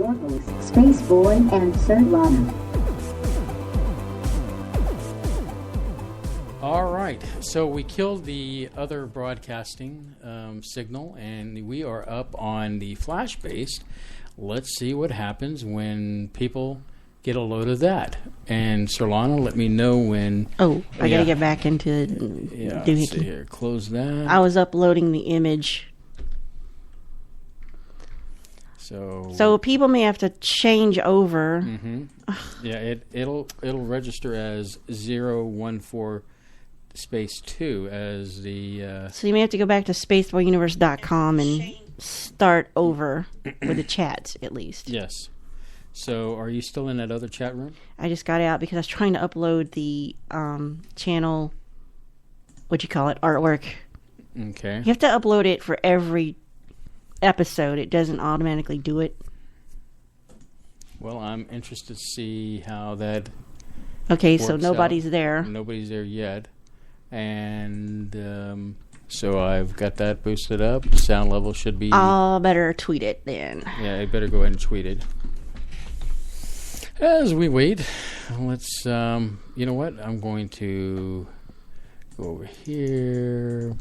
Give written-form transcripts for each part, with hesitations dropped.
your hosts, Spaceboy and Solana. All right, so we killed the other broadcasting signal, and we are up on the flash-based. Let's see what happens when people get a load of that. And Solana, let me know when... Oh, I got to get back into let's see here. Close that. I was uploading the image. So people may have to change over. Mm-hmm. Yeah, it'll register as 014 space 2 as the... So you may have to go back to spaceboyuniverse.com and start over with the chats, at least. Yes. So are you still in that other chat room? I just got out because I was trying to upload the channel, artwork. Okay. You have to upload it for every episode. It doesn't automatically do it. Well, I'm interested to see how that Okay, so nobody's there. Nobody's there yet. And so I've got that boosted up. The sound level should be... I'll better tweet it then. Yeah, I better go ahead and tweet it. As we wait, let's... you know what? I'm going to go over here.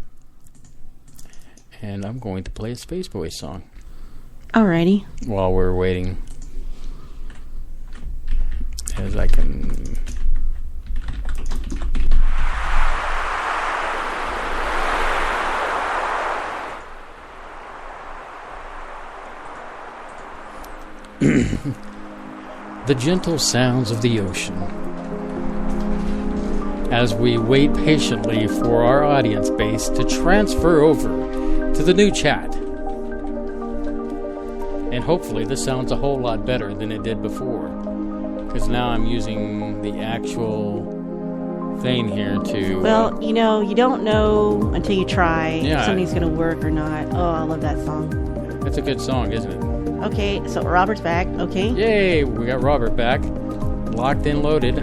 And I'm going to play a Spaceboy song. Alrighty. While we're waiting. As I can... The gentle sounds of the ocean. As we wait patiently for our audience base to transfer over to the new chat. And hopefully this sounds a whole lot better than it did before. Because now I'm using the actual thing here to... Well, you don't know until you try if something's going to work or not. Oh, I love that song. That's a good song, isn't it? Okay, so Robert's back. Okay. Yay, we got Robert back. Locked and loaded.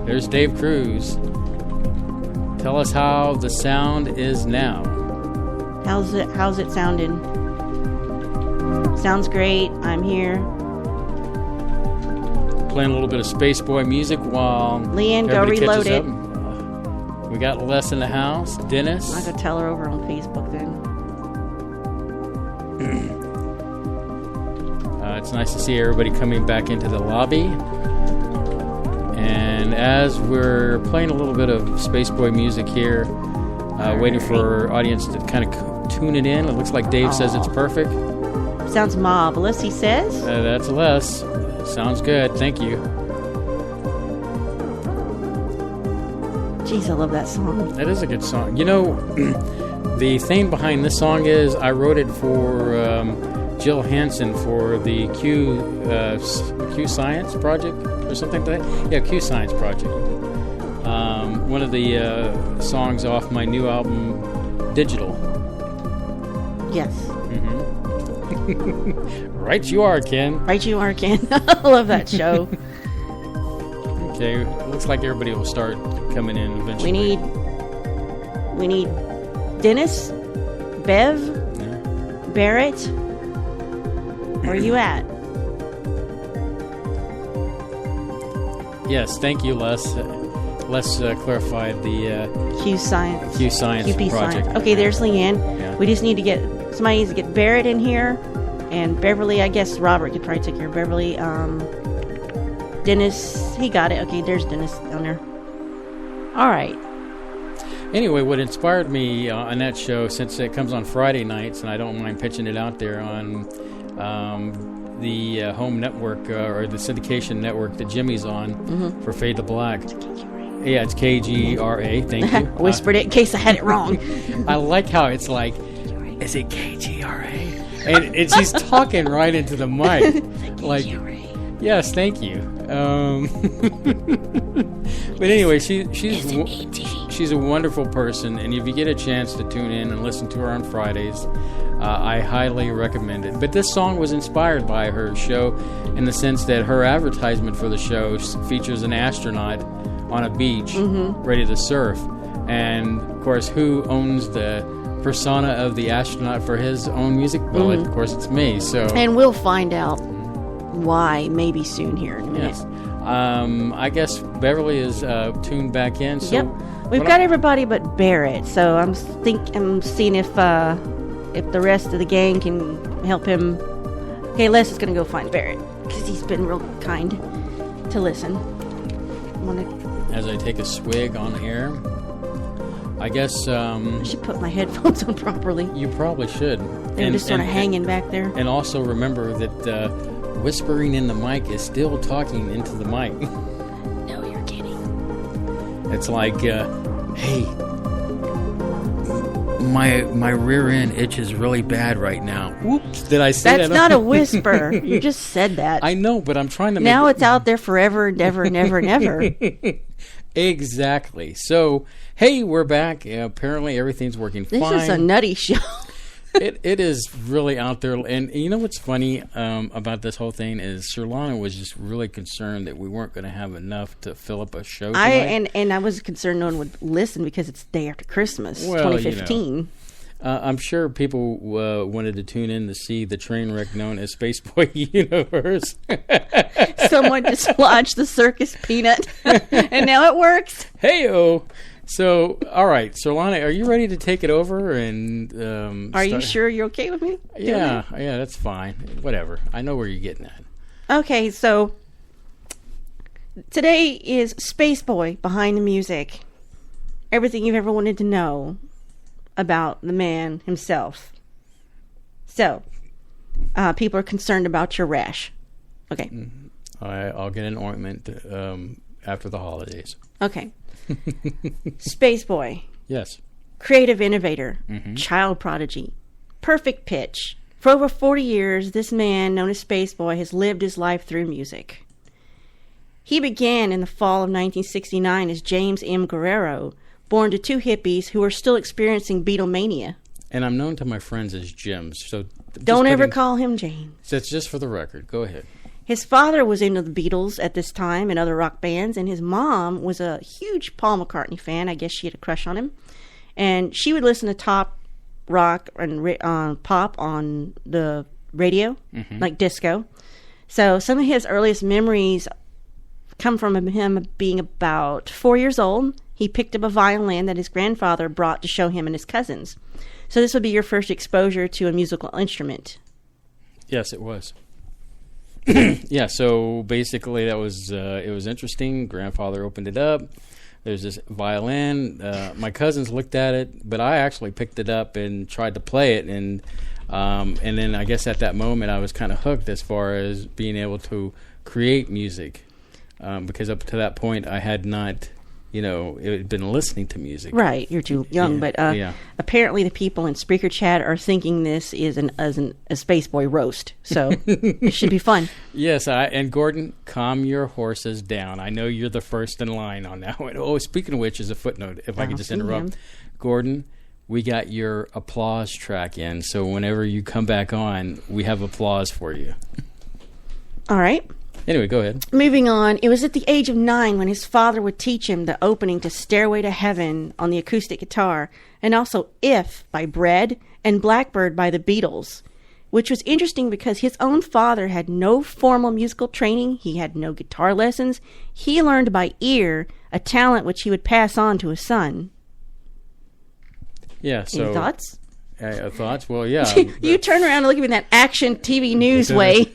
There's Dave Cruz. Tell us how the sound is now. How's it sounding? Sounds great. I'm here. Playing a little bit of Spaceboy music while Leanne, go reload it. We got Les in the house. Dennis. I'm gonna tell her over on Facebook then. It's nice to see everybody coming back into the lobby. And as we're playing a little bit of Spaceboy music here, waiting for our audience to kind of tune it in. It looks like Dave says it's perfect. Sounds marvelous, he says. That's Les. Sounds good. Thank you. Jeez, I love that song. That is a good song. You know, the thing behind this song is I wrote it for... Jill Hansen for the Q Science Project or something like that. Yeah, Q Science Project. One of the songs off my new album, Digital. Yes. Mm-hmm. Right you are, Ken. Right you are, Ken. I love that show. Okay, looks like everybody will start coming in eventually. We need Dennis, Bev, Barrett. Where are you at? Yes, thank you, Les. Les clarified the Q Science QP project. Science. Okay, there's Leanne. Yeah. We just need to somebody needs to get Barrett in here, and Beverly. I guess Robert could probably take care of Beverly. Dennis, he got it. Okay, there's Dennis down there. All right. Anyway, what inspired me on that show, since it comes on Friday nights, and I don't mind pitching it out there on the home network or the syndication network that Jimmy's on for Fade to Black. Yeah, it's KGRA. Thank you. Whispered it in case I had it wrong. I like how it's like, is it KGRA? And she's talking right into the mic. Like, yes, thank you. But anyway, she's a wonderful person, and if you get a chance to tune in and listen to her on Fridays, I highly recommend it. But this song was inspired by her show in the sense that her advertisement for the show features an astronaut on a beach ready to surf. And, of course, who owns the persona of the astronaut for his own music? Well, of course, it's me. So, and we'll find out why maybe soon here in a minute. Yes. I guess Beverly is tuned back in. So Yep. We've got everybody but Barrett, so I'm seeing if the rest of the gang can help him. Okay, Les is going to go find Barrett because he's been real kind to listen. As I take a swig on air, I guess I should put my headphones on properly. you probably should. They're just sort of hanging back there. And also remember that whispering in the mic is still talking into the mic. No, you're kidding. It's like, hey, my rear end itches really bad right now. Whoops, did I say that? That's not a whisper. You just said that. I know, but I'm trying to now it's out there forever and ever and ever and ever. Exactly. So, hey, we're back. Apparently everything's working fine. This is a nutty show. It is really out there. And you know what's funny about this whole thing is Sirlana was just really concerned that we weren't going to have enough to fill up a show tonight. And I was concerned no one would listen because it's the day after Christmas, Well, 2015. You know, I'm sure people wanted to tune in to see the train wreck known as Spaceboy Universe. Someone dislodged the circus peanut, and now it works. Hey-o! So, all right, Solana, are you ready to take it over? And are you sure you're okay with me? Yeah, that's fine. Whatever. I know where you're getting at. Okay, so today is Spaceboy Behind the Music. Everything you've ever wanted to know about the man himself. So, people are concerned about your rash. Okay. I'll get an ointment after the holidays. Okay. Spaceboy. Yes. Creative innovator. Child prodigy. Perfect pitch. For over 40 years, this man, known as Spaceboy, has lived his life through music. He began in the fall of 1969 as James M. Guerrero, born to two hippies who are still experiencing Beatlemania. And I'm known to my friends as Jim, so... Don't ever call him James. That's just for the record. Go ahead. His father was into the Beatles at this time and other rock bands, and his mom was a huge Paul McCartney fan. I guess she had a crush on him. And she would listen to top rock and pop on the radio, like disco. So some of his earliest memories come from him being about 4 years old. He picked up a violin that his grandfather brought to show him and his cousins. So this would be your first exposure to a musical instrument. Yes, it was. Yeah, so basically that was it was interesting. Grandfather opened it up. There's this violin. My cousins looked at it, but I actually picked it up and tried to play it. And then I guess at that moment I was kind of hooked as far as being able to create music. Because up to that point I had not, been listening to music. Right, you're too young. Yeah, but apparently the people in Spreaker Chat are thinking this is a Spaceboy roast. So it should be fun. Yes, and Gordon, calm your horses down. I know you're the first in line on that one. Oh, speaking of which, as a footnote, if I could just interrupt. Gordon, we got your applause track in, so whenever you come back on, we have applause for you. All right. Anyway, go ahead. Moving on, it was at the age of 9 when his father would teach him the opening to Stairway to Heaven on the acoustic guitar, and also If by Bread and Blackbird by the Beatles, which was interesting because his own father had no formal musical training. He had no guitar lessons. He learned by ear, a talent which he would pass on to his son. Yeah, so... Any thoughts? Thoughts? Well, yeah. You turn around and look at me in that action TV news way.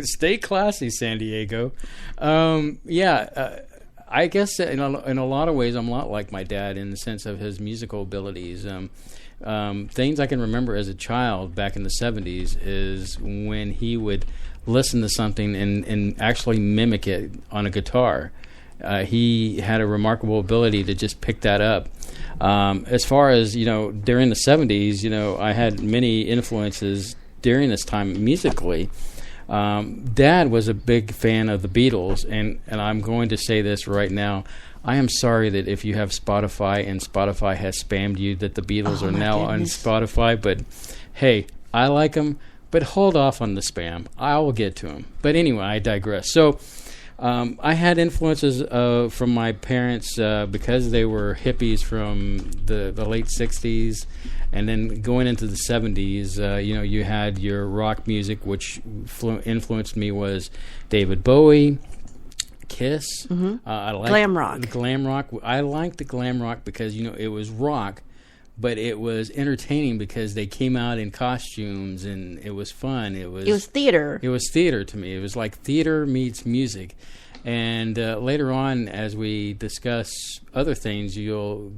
Stay classy, San Diego. I guess in a lot of ways I'm a lot like my dad in the sense of his musical abilities. Things I can remember as a child back in the 70s is when he would listen to something and actually mimic it on a guitar. He had a remarkable ability to just pick that up. As far as, during the 70s, I had many influences during this time musically. Dad was a big fan of the Beatles, and I'm going to say this right now. I am sorry that if you have Spotify and Spotify has spammed you that the Beatles are now on Spotify, but hey, I like them, but hold off on the spam. I will get to them. But anyway, I digress. So I had influences from my parents because they were hippies from the late 60s, and then going into the 70s, you had your rock music, which influenced me was David Bowie, Kiss. I liked Glam rock. Glam rock. I liked the glam rock because, it was rock, but it was entertaining because they came out in costumes and it was fun. It was theater. It was theater to me. It was like theater meets music. And later on, as we discuss other things, you'll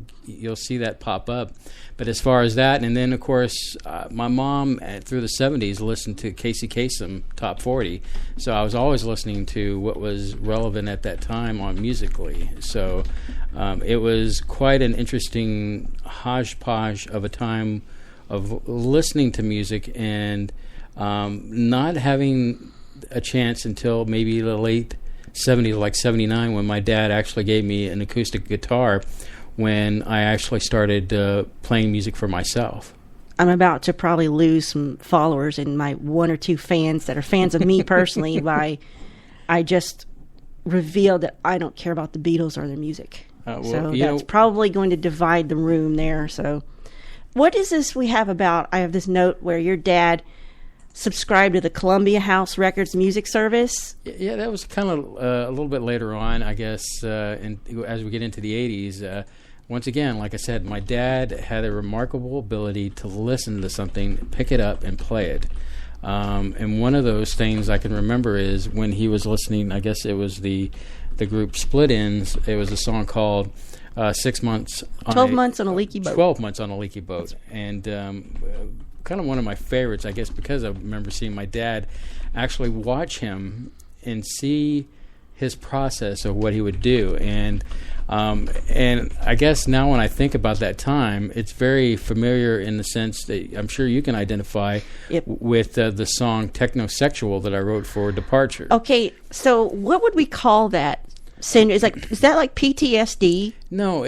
see that pop up. But as far as that, and then of course, my mom through the 70s listened to Casey Kasem Top 40, so I was always listening to what was relevant at that time on musically. So it was quite an interesting hodgepodge of a time of listening to music and not having a chance until maybe the late 70s, like 79, when my dad actually gave me an acoustic guitar when I actually started playing music for myself. I'm about to probably lose some followers and my one or two fans that are fans of me personally by I just revealed that I don't care about the Beatles or their music. So that's probably going to divide the room there. So what is this we have about? I have this note where your dad subscribed to the Columbia House Records music service. Yeah, that was kind of a little bit later on, I guess, and as we get into the 80s. Once again, like I said, my dad had a remarkable ability to listen to something, pick it up, and play it. And one of those things I can remember is when he was listening, I guess it was the group Split Ends. It was a song called 6 months... 12 months on a leaky boat. 12 months on a leaky boat. And kind of one of my favorites, I guess, because I remember seeing my dad actually watch him and see his process of what he would do. And I guess now when I think about that time, it's very familiar in the sense that I'm sure you can identify with the song Technosexual that I wrote for Departure. Okay, so what would we call that? Is that like PTSD? No,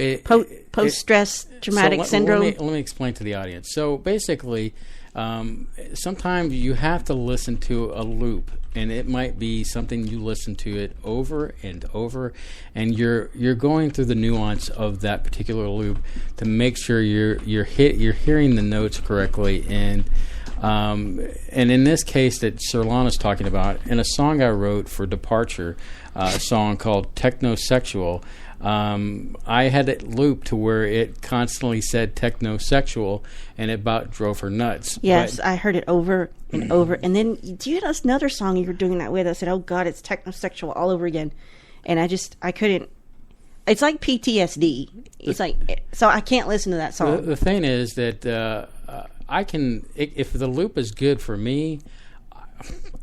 post-stress traumatic syndrome. Let me explain to the audience. So basically, sometimes you have to listen to a loop, and it might be something you listen to it over and over, and you're going through the nuance of that particular loop to make sure you're hearing the notes correctly. And in this case that Sir Lana's talking about, in a song I wrote for Departure, a song called Technosexual, I had it looped to where it constantly said technosexual, and it about drove her nuts. Yes, I heard it over and over. And then you had another song you were doing that with. I said, oh, God, it's technosexual all over again. And I couldn't. It's like PTSD. It's so I can't listen to that song. The thing is that I can, if the loop is good for me,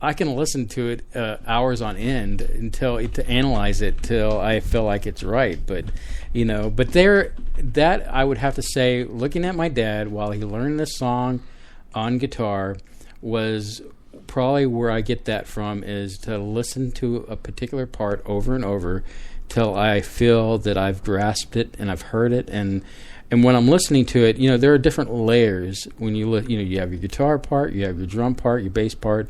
I can listen to it hours on end to analyze it till I feel like it's right. But that I would have to say, looking at my dad while he learned this song on guitar was probably where I get that from, is to listen to a particular part over and over till I feel that I've grasped it and I've heard it. And when I'm listening to it, there are different layers. When you have your guitar part, you have your drum part, your bass part,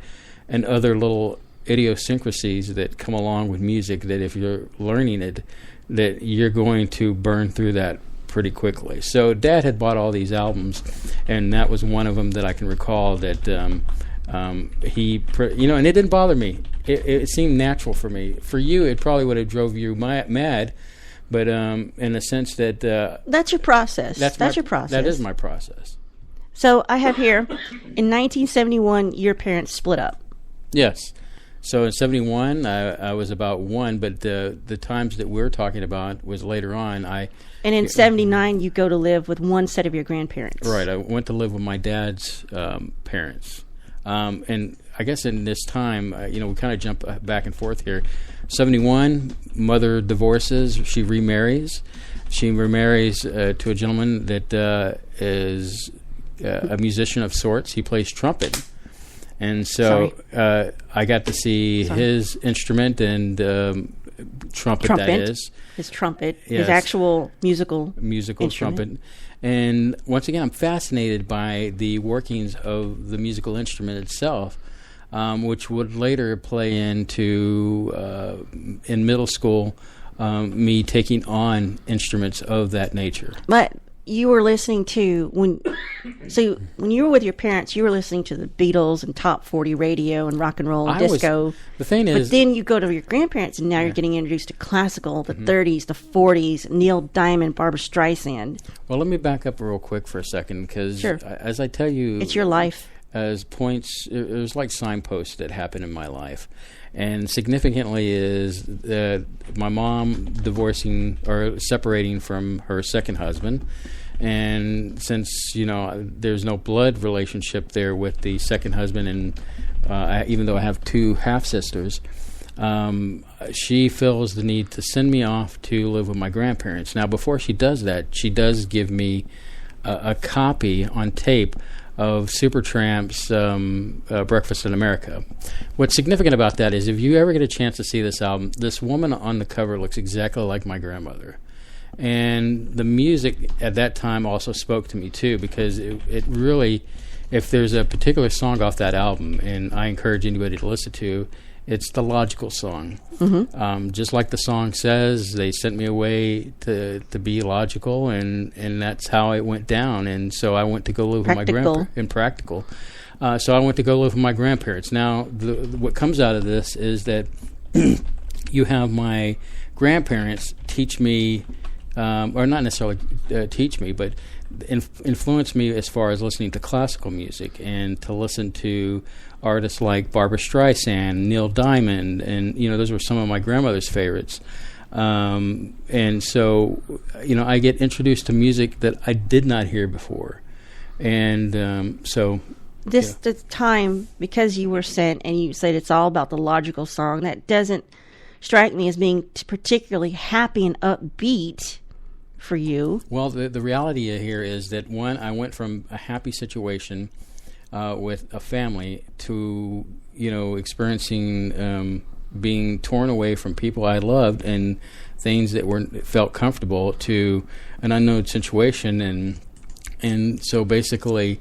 and other little idiosyncrasies that come along with music that if you're learning it, that you're going to burn through that pretty quickly. So Dad had bought all these albums, and that was one of them that I can recall that and it didn't bother me. It seemed natural for me. For you, it probably would have drove you mad, but in the sense that... that's your process. That's your process. That is my process. So I have here, in 1971, your parents split up. Yes. So in 71, I was about one, but the times that we're talking about was later on. And in 79, you go to live with one set of your grandparents. Right. I went to live with my dad's parents. And I guess in this time, we kind of jump back and forth here. 71, mother divorces. She remarries. She remarries to a gentleman that is a musician of sorts. He plays trumpet. And so I got to see his instrument and trumpet, that is. His trumpet. Yes. His actual musical instrument. Trumpet. And once again, I'm fascinated by the workings of the musical instrument itself. which would later play into, in middle school, me taking on instruments of that nature. But you were listening to when you were with your parents, you were listening to the Beatles and top 40 radio and rock and roll and disco. The thing is, but then you go to your grandparents, and now you're getting introduced to classical, the 30s, the 40s, Neil Diamond, Barbra Streisand. Well, let me back up real quick for a second, because as I tell you, it's your life. As points, it was like signposts that happened in my life. And significantly is my mom divorcing or separating from her second husband. And since, there's no blood relationship there with the second husband, and even though I have two half-sisters, she feels the need to send me off to live with my grandparents. Now, before she does that, she does give me a copy on tape of Supertramp's Breakfast in America. What's significant about that is if you ever get a chance to see this album, this woman on the cover looks exactly like my grandmother. And the music at that time also spoke to me too, because it really, if there's a particular song off that album, and I encourage anybody to listen to, it's the Logical song. Mm-hmm. Just like the song says, they sent me away to be logical, and that's how it went down. And so I went to go live with my grandparents. Impractical. So I went to go live with my grandparents. Now, what comes out of this is that you have my grandparents teach me, or not necessarily teach me, but influence me as far as listening to classical music and to listen to artists like Barbra Streisand, Neil Diamond, and those were some of my grandmother's favorites. And so, I get introduced to music that I did not hear before, and so this the time, because you were sent and you said it's all about the Logical song, that doesn't strike me as being particularly happy and upbeat for you. Well, the reality here is that I went from a happy situation with a family to experiencing being torn away from people I loved and things that felt comfortable, to an unknown situation, and so basically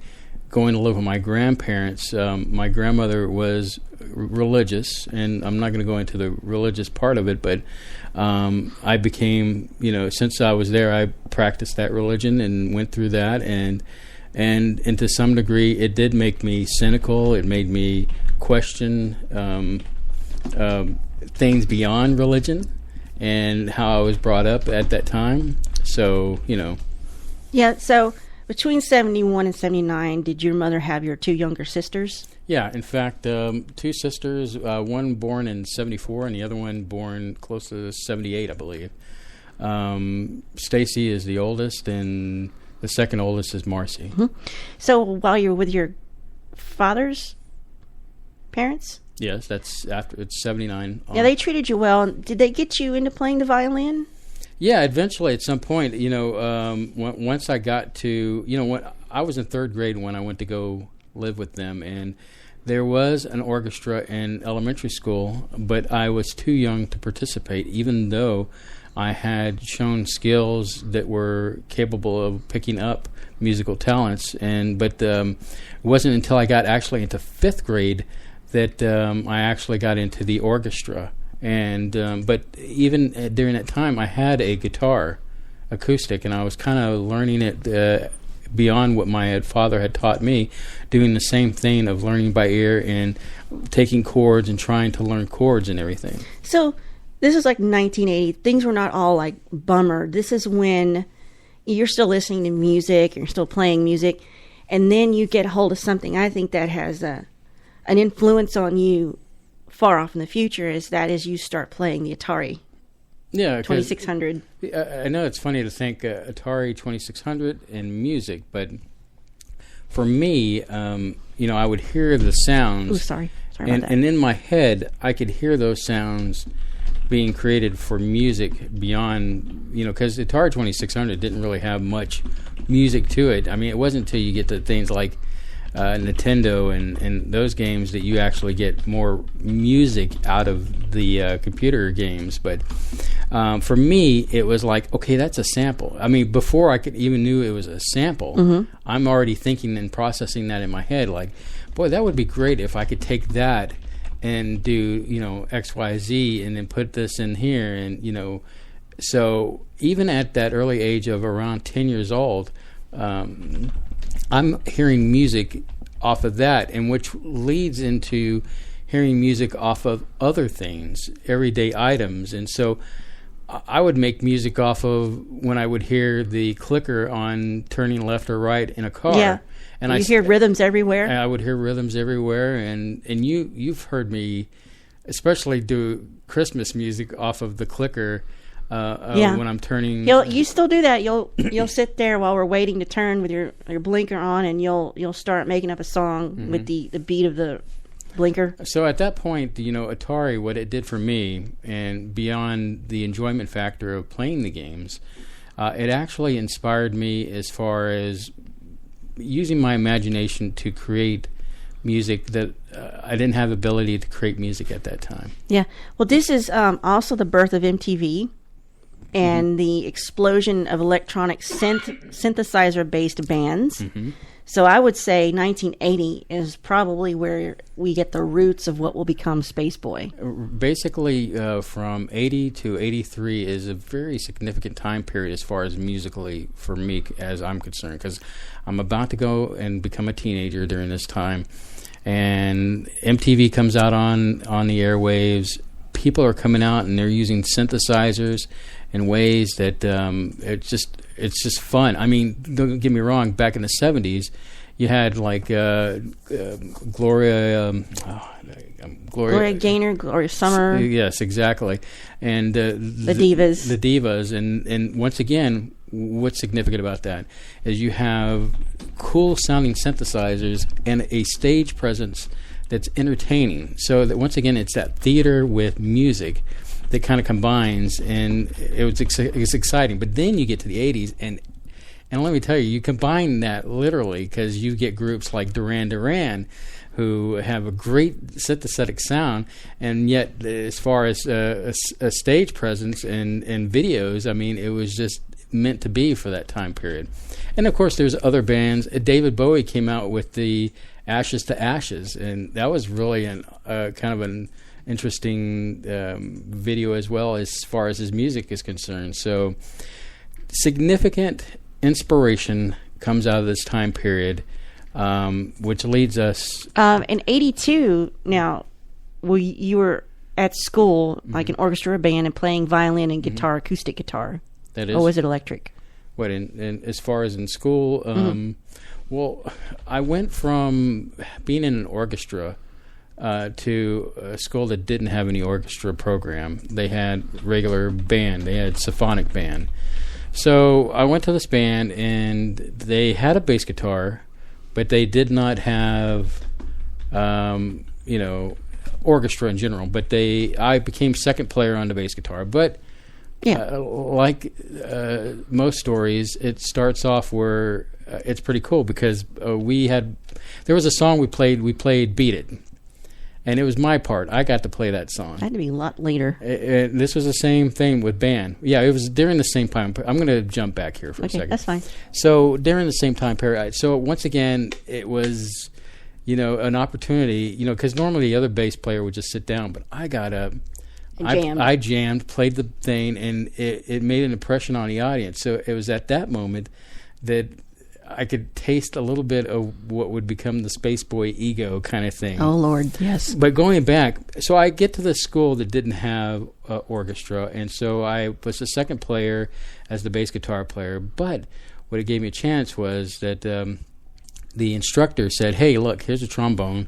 going to live with my grandparents. My grandmother was religious, and I'm not going to go into the religious part of it, but I became, since I was there, I practiced that religion and went through that, and to some degree, it did make me cynical. It made me question things beyond religion and how I was brought up at that time. So, Yeah, so between 71 and 79, did your mother have your two younger sisters? Yeah, in fact, two sisters, one born in 74 and the other one born close to 78, I believe. Stacy is the oldest, and the second oldest is Marcy. Mm-hmm. So while you're with your father's parents? Yes, that's after, it's 79. Yeah, they treated you well. Did they get you into playing the violin? Yeah, eventually at some point, once I got to, I was in third grade when I went to go live with them, and there was an orchestra in elementary school, but I was too young to participate, even though I had shown skills that were capable of picking up musical talents. But it wasn't until I got actually into fifth grade that I actually got into the orchestra. But even during that time, I had a guitar, acoustic, and I was kind of learning it beyond what my father had taught me, doing the same thing of learning by ear and taking chords and trying to learn chords and everything. So this is like 1980. Things were not all like bummer. This is when you're still listening to music, you're still playing music, and then you get hold of something I think that has an influence on you far off in the future, is you start playing the Atari 2600. I know it's funny to think Atari 2600 and music, but for me, I would hear the sounds. Ooh, sorry about that. And in my head, I could hear those sounds being created for music beyond, because the Atari 2600 didn't really have much music to it. I mean, it wasn't until you get to things like Nintendo and those games that you actually get more music out of the computer games. But for me, it was like, okay, that's a sample. I mean, before I could even knew it was a sample, I'm already thinking and processing that in my head. Like, boy, that would be great if I could take that and do, X, Y, Z, and then put this in here, and so even at that early age of around 10 years old, I'm hearing music off of that, and which leads into hearing music off of other things, everyday items. And so I would make music off of when I would hear the clicker on turning left or right in a car. Yeah. And you hear rhythms everywhere. I would hear rhythms everywhere, and you've heard me, especially do Christmas music off of the clicker. When I'm turning, you still do that. You'll sit there while we're waiting to turn with your blinker on, and you'll start making up a song with the beat of the blinker. So at that point, Atari, what it did for me, and beyond the enjoyment factor of playing the games, it actually inspired me as far as using my imagination to create music that I didn't have the ability to create music at that time. Yeah. Well, this is also the birth of MTV and the explosion of electronic synthesizer-based bands. So I would say 1980 is probably where we get the roots of what will become Spaceboy. Basically, from 80 to 83 is a very significant time period as far as musically for me, as I'm concerned, because I'm about to go and become a teenager during this time, and MTV comes out on the airwaves. People are coming out and they're using synthesizers in ways that it's just fun. I mean, don't get me wrong. Back in the 70s, you had like Gloria Gaynor, Gloria Summer. Yes, exactly. And the divas, and once again, what's significant about that is you have cool sounding synthesizers and a stage presence that's entertaining. So that once again, it's that theater with music that kind of combines, and it's exciting. But then you get to the 80s, and let me tell you, you combine that literally, because you get groups like Duran Duran, who have a great synthetic sound, and yet as far as a stage presence and videos, I mean, it was just meant to be for that time period. And of course, there's other bands. David Bowie came out with the Ashes to Ashes, and that was really kind of an interesting video as well, as far as his music is concerned. So significant inspiration comes out of this time period, which leads us... in 82, now, you were at school, like an orchestra or band, and playing violin and guitar, acoustic guitar. That is. Or was it electric? What, in as far as in school? Well, I went from being in an orchestra to a school that didn't have any orchestra program. They had regular band. They had symphonic band. So I went to this band, and they had a bass guitar, but they did not have, orchestra in general. But I became second player on the bass guitar. But like most stories, it starts off where it's pretty cool, because there was a song we played Beat It. And it was my part. I got to play that song. That had to be a lot later. This was the same thing with band. Yeah, it was during the same time. I'm going to jump back here for a second. Okay, that's fine. So during the same time period, so once again, it was, an opportunity, because normally the other bass player would just sit down, but I got up. I jammed, played the thing, and it made an impression on the audience. So it was at that moment that I could taste a little bit of what would become the Spaceboy ego kind of thing. Oh, Lord, yes. But going back, so I get to the school that didn't have orchestra, and so I was the second player as the bass guitar player. But what it gave me a chance was that the instructor said, hey, look, here's a trombone.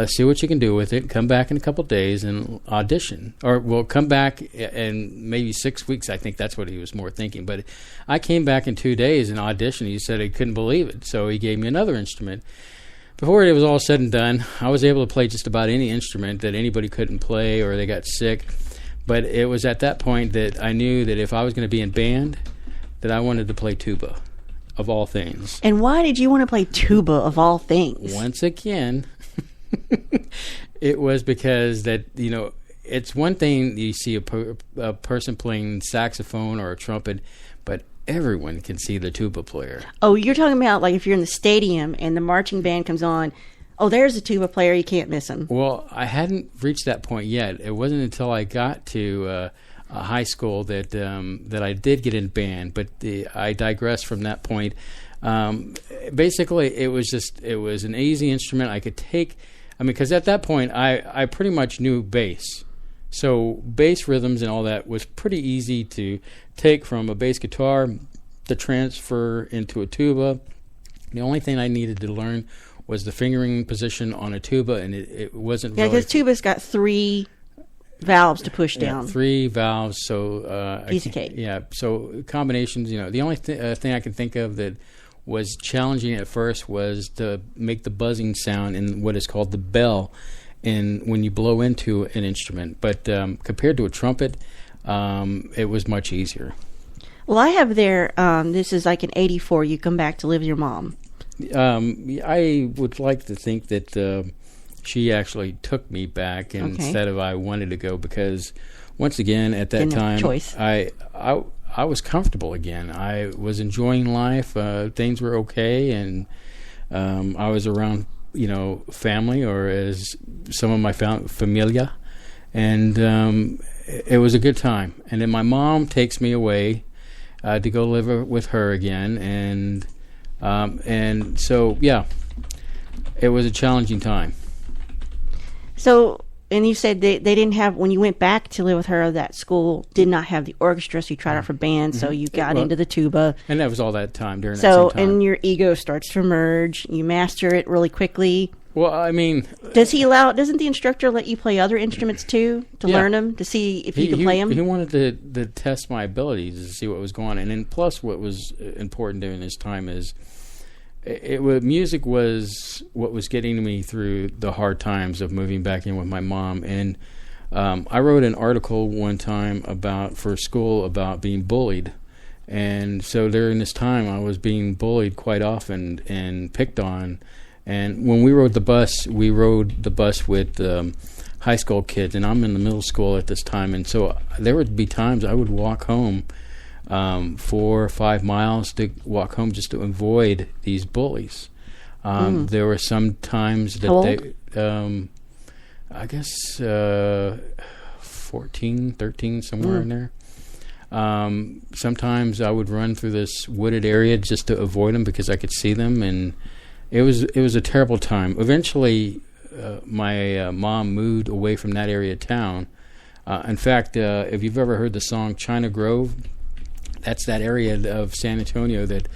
See what you can do with it. Come back in a couple of days and audition. Or we'll come back in maybe 6 weeks. I think that's what he was more thinking. But I came back in 2 days and auditioned. He said he couldn't believe it. So he gave me another instrument. Before it was all said and done, I was able to play just about any instrument that anybody couldn't play or they got sick. But it was at that point that I knew that if I was going to be in band, that I wanted to play tuba, of all things. And why did you want to play tuba, of all things? Once again... It was because that, it's one thing you see a person playing saxophone or a trumpet, but everyone can see the tuba player. Oh, you're talking about like if you're in the stadium and the marching band comes on, oh, there's a tuba player, you can't miss him. Well, I hadn't reached that point yet. It wasn't until I got to high school that I did get in band, but I digress from that point. Basically, it was an easy instrument I could take. I mean, because at that point, I pretty much knew bass. So bass rhythms and all that was pretty easy to take from a bass guitar to transfer into a tuba. The only thing I needed to learn was the fingering position on a tuba, and it wasn't really... Yeah, because tuba's got 3 valves to push down. 3 valves, so... Piece of cake. Yeah, so combinations, the only thing I could think of that was challenging at first was to make the buzzing sound in what is called the bell when you blow into an instrument. But compared to a trumpet, it was much easier. Well, I have there, this is like in 84, you come back to live with your mom. I would like to think that she actually took me back instead of I wanted to go, because once again at that Didn't have a time choice. I was comfortable again. I was enjoying life. Things were okay, and I was around family, or as some of my familia, and it was a good time. And then my mom takes me away to go live with her again, and so yeah, it was a challenging time. So, and you said they didn't have, when you went back to live with her, that school did not have the orchestra, so you tried out for band, so you got into the tuba. And that was all that time during that same time. And your ego starts to emerge. You master it really quickly. Well, I mean... Doesn't the instructor let you play other instruments too, to learn them, to see if you can play them? He wanted to test my abilities to see what was going on. And then plus what was important during this time is music was what was getting me through the hard times of moving back in with my mom. And I wrote an article one time for school about being bullied. And so during this time I was being bullied quite often and picked on. And when we rode the bus with high school kids, and I'm in the middle school at this time, and so there would be times I would walk home 4 or 5 miles to walk home just to avoid these bullies. There were some times that I guess 14, 13, somewhere in there. Sometimes I would run through this wooded area just to avoid them because I could see them, and it was a terrible time. Eventually, my mom moved away from that area of town. In fact, if you've ever heard the song China Grove, that's that area of San Antonio that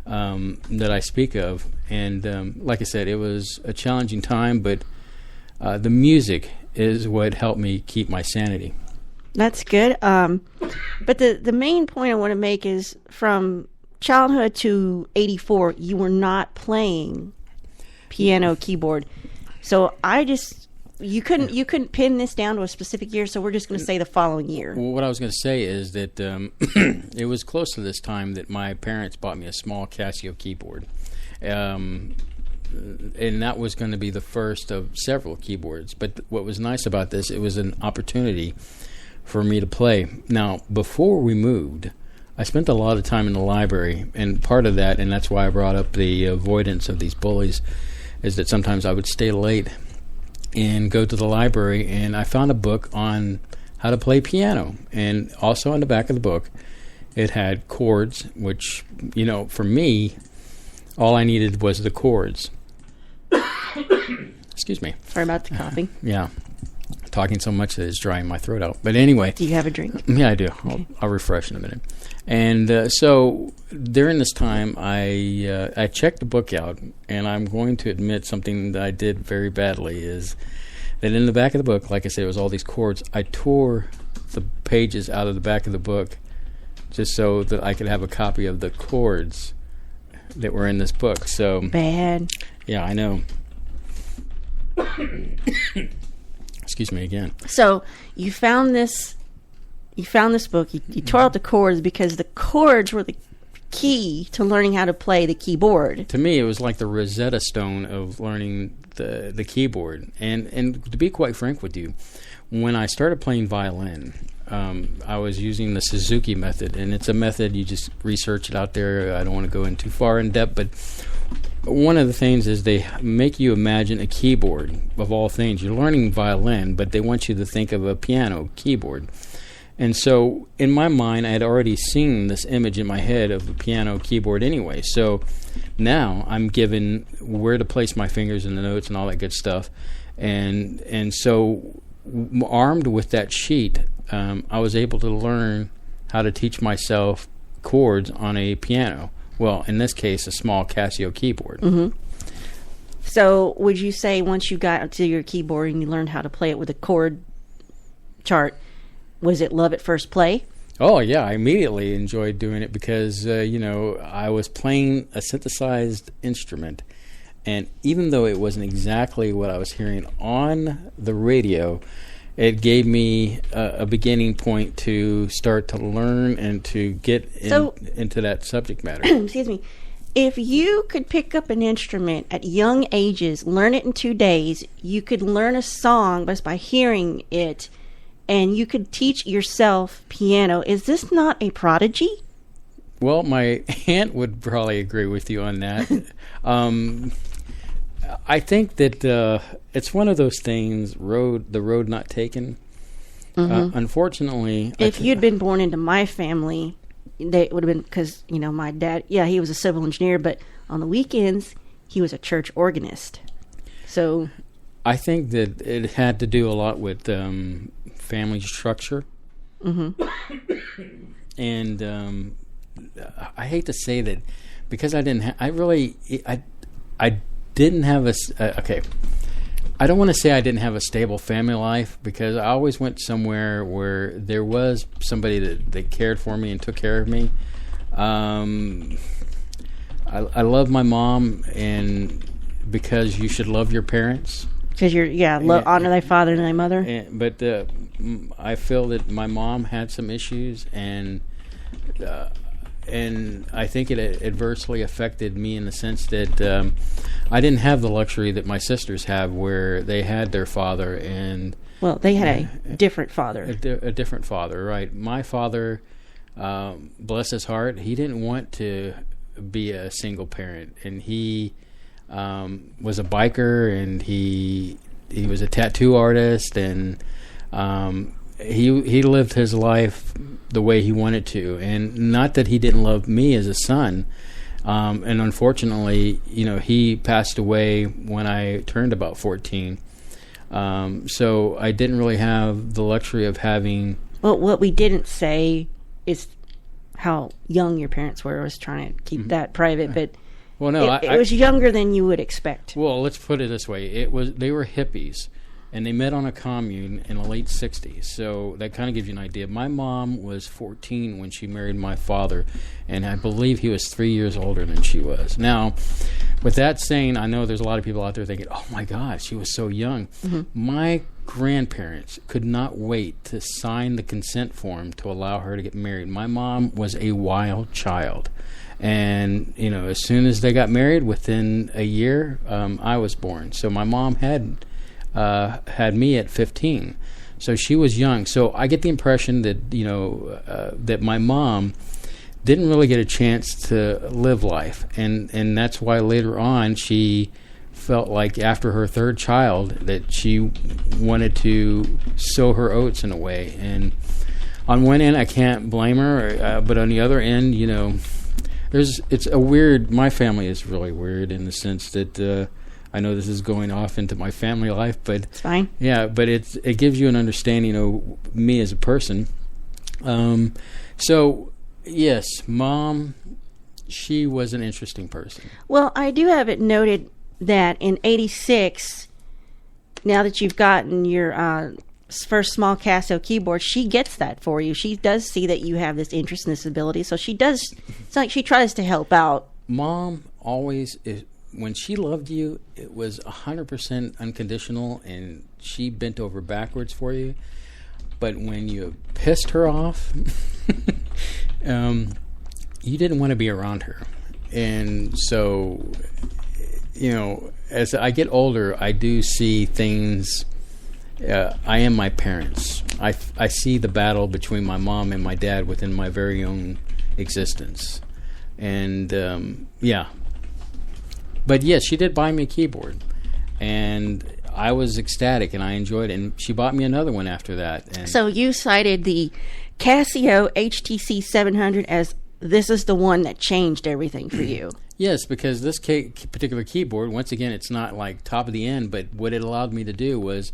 I speak of. And like I said, it was a challenging time, but the music is what helped me keep my sanity. That's good. But the main point I want to make is from childhood to 84, you were not playing piano, keyboard. So you couldn't pin this down to a specific year, so we're just going to say the following year. Well, what I was going to say is that it was close to this time that my parents bought me a small Casio keyboard. And that was going to be the first of several keyboards. But what was nice about this, it was an opportunity for me to play. Now, before we moved, I spent a lot of time in the library, and part of that, and that's why I brought up the avoidance of these bullies, is that sometimes I would stay late and go to the library, and I found a book on how to play piano. And also on the back of the book, it had chords, which, for me, all I needed was the chords. Excuse me. Sorry about the coughing. Yeah. Talking so much that it's drying my throat out. But anyway. Do you have a drink? Yeah, I do. Okay. I'll refresh in a minute. And so during this time, I checked the book out, and I'm going to admit something that I did very badly is that in the back of the book, like I said, it was all these chords. I tore the pages out of the back of the book just so that I could have a copy of the chords that were in this book. So bad. Yeah, I know. Excuse me again. So you found this book. You tore out the chords because the chords were the key to learning how to play the keyboard. To me, it was like the Rosetta Stone of learning the keyboard. And to be quite frank with you, when I started playing violin, I was using the Suzuki method, and it's a method you just research it out there. I don't want to go in too far in depth, but one of the things is they make you imagine a keyboard of all things. You're learning violin, but they want you to think of a piano keyboard. And so in my mind, I had already seen this image in my head of a piano keyboard anyway. So now I'm given where to place my fingers in the notes and all that good stuff. And so armed with that sheet, I was able to learn how to teach myself chords on a piano. Well, in this case, a small Casio keyboard. Mm-hmm. So would you say once you got to your keyboard and you learned how to play it with a chord chart, was it love at first play? Oh, yeah. I immediately enjoyed doing it because, I was playing a synthesized instrument. And even though it wasn't exactly what I was hearing on the radio, it gave me a beginning point to start to learn and to get into that subject matter. Excuse me. If you could pick up an instrument at young ages, learn it in 2 days, you could learn a song just by hearing it, and you could teach yourself piano. Is this not a prodigy? Well, my aunt would probably agree with you on that. I think that it's one of those things, the road not taken. Mm-hmm. Unfortunately... If you'd been born into my family, they would have been, because, my dad, he was a civil engineer, but on the weekends, he was a church organist. So... I think that it had to do a lot with family structure. Mm-hmm. And I hate to say that because I didn't I didn't have okay. I don't want to say I didn't have a stable family life because I always went somewhere where there was somebody that cared for me and took care of me. I love my mom, and because you should love your parents. Because honor thy father and thy mother. But I feel that my mom had some issues, and I think it adversely affected me in the sense that I didn't have the luxury that my sisters have, where they had their father and... Well, they had a different father. A different father, right. My father, bless his heart, he didn't want to be a single parent, and he was a biker, and he was a tattoo artist, and he lived his life the way he wanted to, and not that he didn't love me as a son. And unfortunately, he passed away when I turned about 14. So I didn't really have the luxury of having... Well, what we didn't say is how young your parents were. I was trying to keep that private, but well, no, it was younger than you would expect. Well, let's put it this way. They were hippies, and they met on a commune in the late 60s. So that kind of gives you an idea. My mom was 14 when she married my father, and I believe he was 3 years older than she was. Now, with that saying, I know there's a lot of people out there thinking, oh my God, she was so young. Mm-hmm. My grandparents could not wait to sign the consent form to allow her to get married. My mom was a wild child. And, as soon as they got married, within a year, I was born. So my mom had me at 15. So she was young. So I get the impression that, that my mom didn't really get a chance to live life. And that's why later on she felt like after her third child that she wanted to sow her oats in a way. And on one end, I can't blame her. But on the other end, my family is really weird in the sense that I know this is going off into my family life, but it's fine. Yeah, but it gives you an understanding of me as a person. So yes, Mom, she was an interesting person. Well, I do have it noted that in '86, now that you've gotten your first small Casio keyboard, she gets that for you. She does see that you have this interest in this ability, so she does. It's like she tries to help out. Mom always is. When she loved you, it was 100% unconditional, and she bent over backwards for you. But when you pissed her off, you didn't want to be around her. And so, as I get older, I do see things. I am my parents. I see the battle between my mom and my dad within my very own existence. And, But yes, she did buy me a keyboard, and I was ecstatic, and I enjoyed it. And she bought me another one after that. And So you cited the Casio HTC 700 as this is the one that changed everything for you. yes, because this particular keyboard, once again, it's not like top of the end, but what it allowed me to do was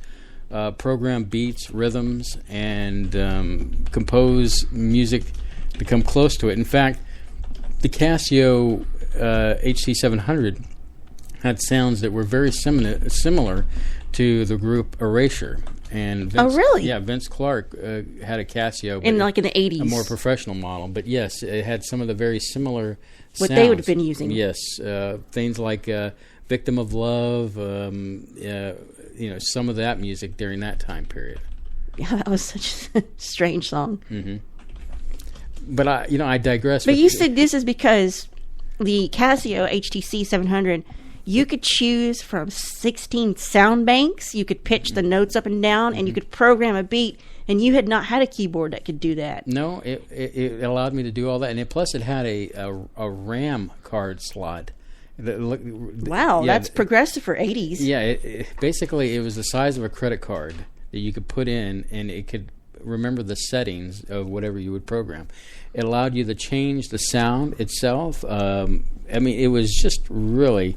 program beats, rhythms, and compose music to come close to it. In fact, the Casio HT 700 had sounds that were very similar to the group Erasure. And Vince, really? Yeah, Vince Clarke had a Casio. In the 80s. A more professional model. But yes, it had some of the very similar What sounds. they would have been using. Yes, things like Victim of Love, some of that music during that time period. Yeah, that was such a strange song. Mm-hmm. But I digress. But you said this is because the Casio HTC 700, you could choose from 16 sound banks. You could pitch the notes up and down, and you could program a beat. And you had not had a keyboard that could do that. No, it allowed me to do all that, and plus it had a RAM card slot. Wow, that's progressive for 80s. Yeah, basically it was the size of a credit card that you could put in, and it could remember the settings of whatever you would program. It allowed you to change the sound itself. It was just really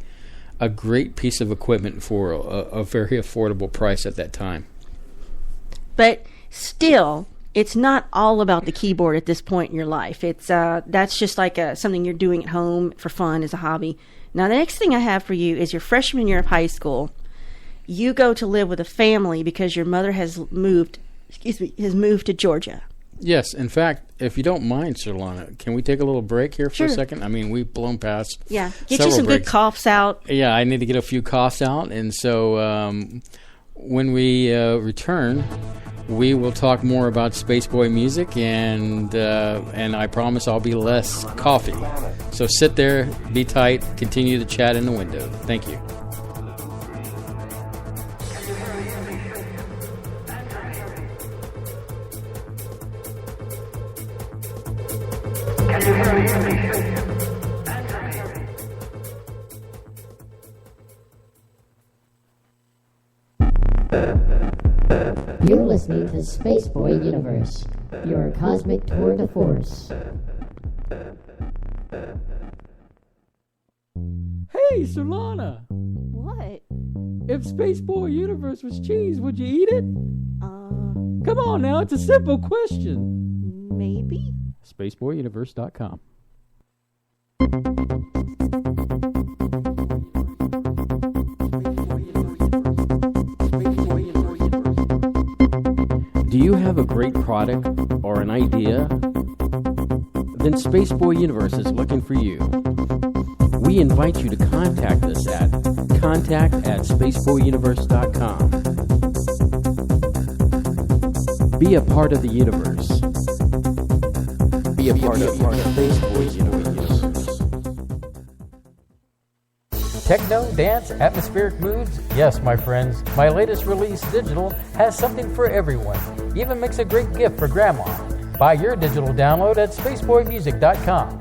a great piece of equipment for a very affordable price at that time. But still, it's not all about the keyboard at this point in your life. It's that's just like something you're doing at home for fun as a hobby. Now, the next thing I have for you is your freshman year of high school. You go to live with a family because your mother has moved to Georgia. Yes, in fact, if you don't mind, Sir Lana, can we take a little break here for a second? I mean, we've blown past get you several some breaks. good coughs out. Yeah, I need to get a few coughs out, and so when we return, we will talk more about Spaceboy music, and I promise I'll be less coffee. So sit there, be tight, continue to chat in the window. Thank you. You're listening to Spaceboy Universe, your cosmic tour de force. Hey, Solana! What? If Spaceboy Universe was cheese, would you eat it? Come on now, it's a simple question. Maybe. SpaceboyUniverse.com. Do you have a great product or an idea? Then Spaceboy Universe is looking for you. We invite you to contact us at contact@spaceboyuniverse.com. Be a part of the universe. Be a part of Spaceboy Universe. Techno, dance, atmospheric moods? Yes, my friends. My latest release, Digital, has something for everyone. Even makes a great gift for Grandma. Buy your digital download at spaceboymusic.com.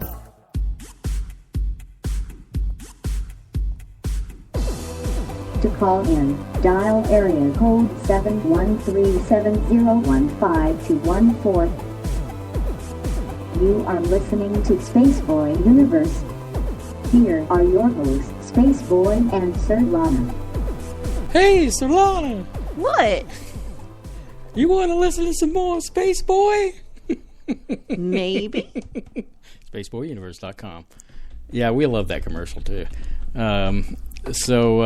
To call in, dial area code 713-701-5214. You are listening to Spaceboy Universe. Here are your hosts, Spaceboy and Sir Lana. Hey, Solana! What? You want to listen to some more Spaceboy? Maybe. SpaceboyUniverse.com. Yeah, we love that commercial too. So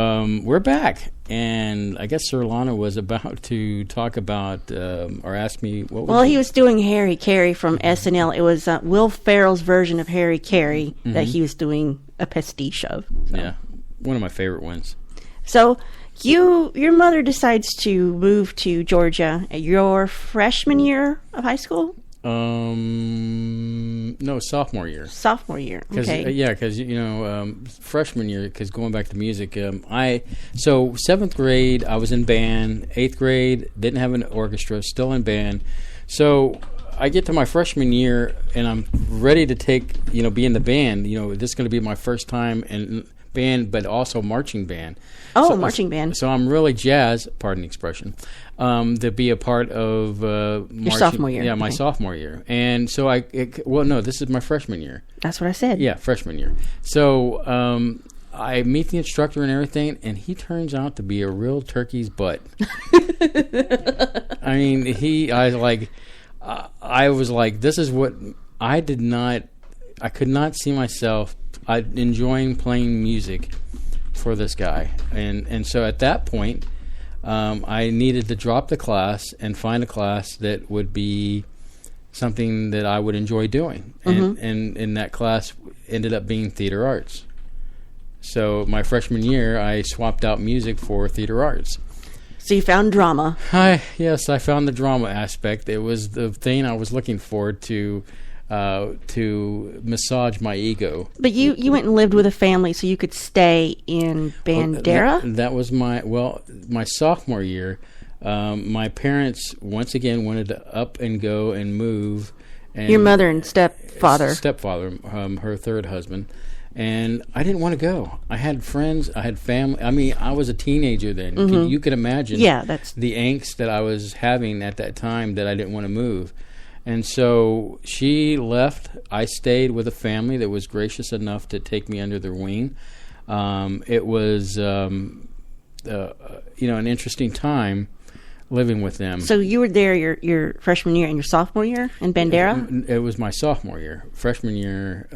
we're back, and I guess Sir Lana was about to talk about or ask me what. Well, he was doing Harry Carey from SNL. It was Will Ferrell's version of Harry Carey that he was doing a pastiche of. So. Yeah, one of my favorite ones. So your mother decides to move to Georgia at your freshman year of high school? No, sophomore year. Sophomore year. Okay. Because freshman year. Because going back to music, so 7th grade I was in band. 8th grade didn't have an orchestra, still in band. So I get to my freshman year and I'm ready to be in the band. This is going to be my first time and band, but also marching band. Oh, marching band. So I'm really jazzed, pardon the expression, to be a part of your sophomore year. Yeah, my sophomore year. And so this is my freshman year. That's what I said. Yeah, freshman year. So I meet the instructor and everything, and he turns out to be a real turkey's butt. I mean, I was like, this is what I could not see myself enjoying playing music for this guy. And so at that point, I needed to drop the class and find a class that would be something that I would enjoy doing. And in that class ended up being theater arts. So my freshman year, I swapped out music for theater arts. So you found drama. Yes, I found the drama aspect. It was the thing I was looking for to massage my ego. But you went and lived with a family so you could stay in Bandera? That was my sophomore year. My parents, once again, wanted to up and go and move. And your mother and stepfather. Stepfather, her third husband. And I didn't want to go. I had friends. I had family. I mean, I was a teenager then. You could imagine the angst that I was having at that time that I didn't want to move. And so she left. I stayed with a family that was gracious enough to take me under their wing. It was, an interesting time living with them. So you were there your freshman year and your sophomore year in Bandera? It was my sophomore year. Freshman year,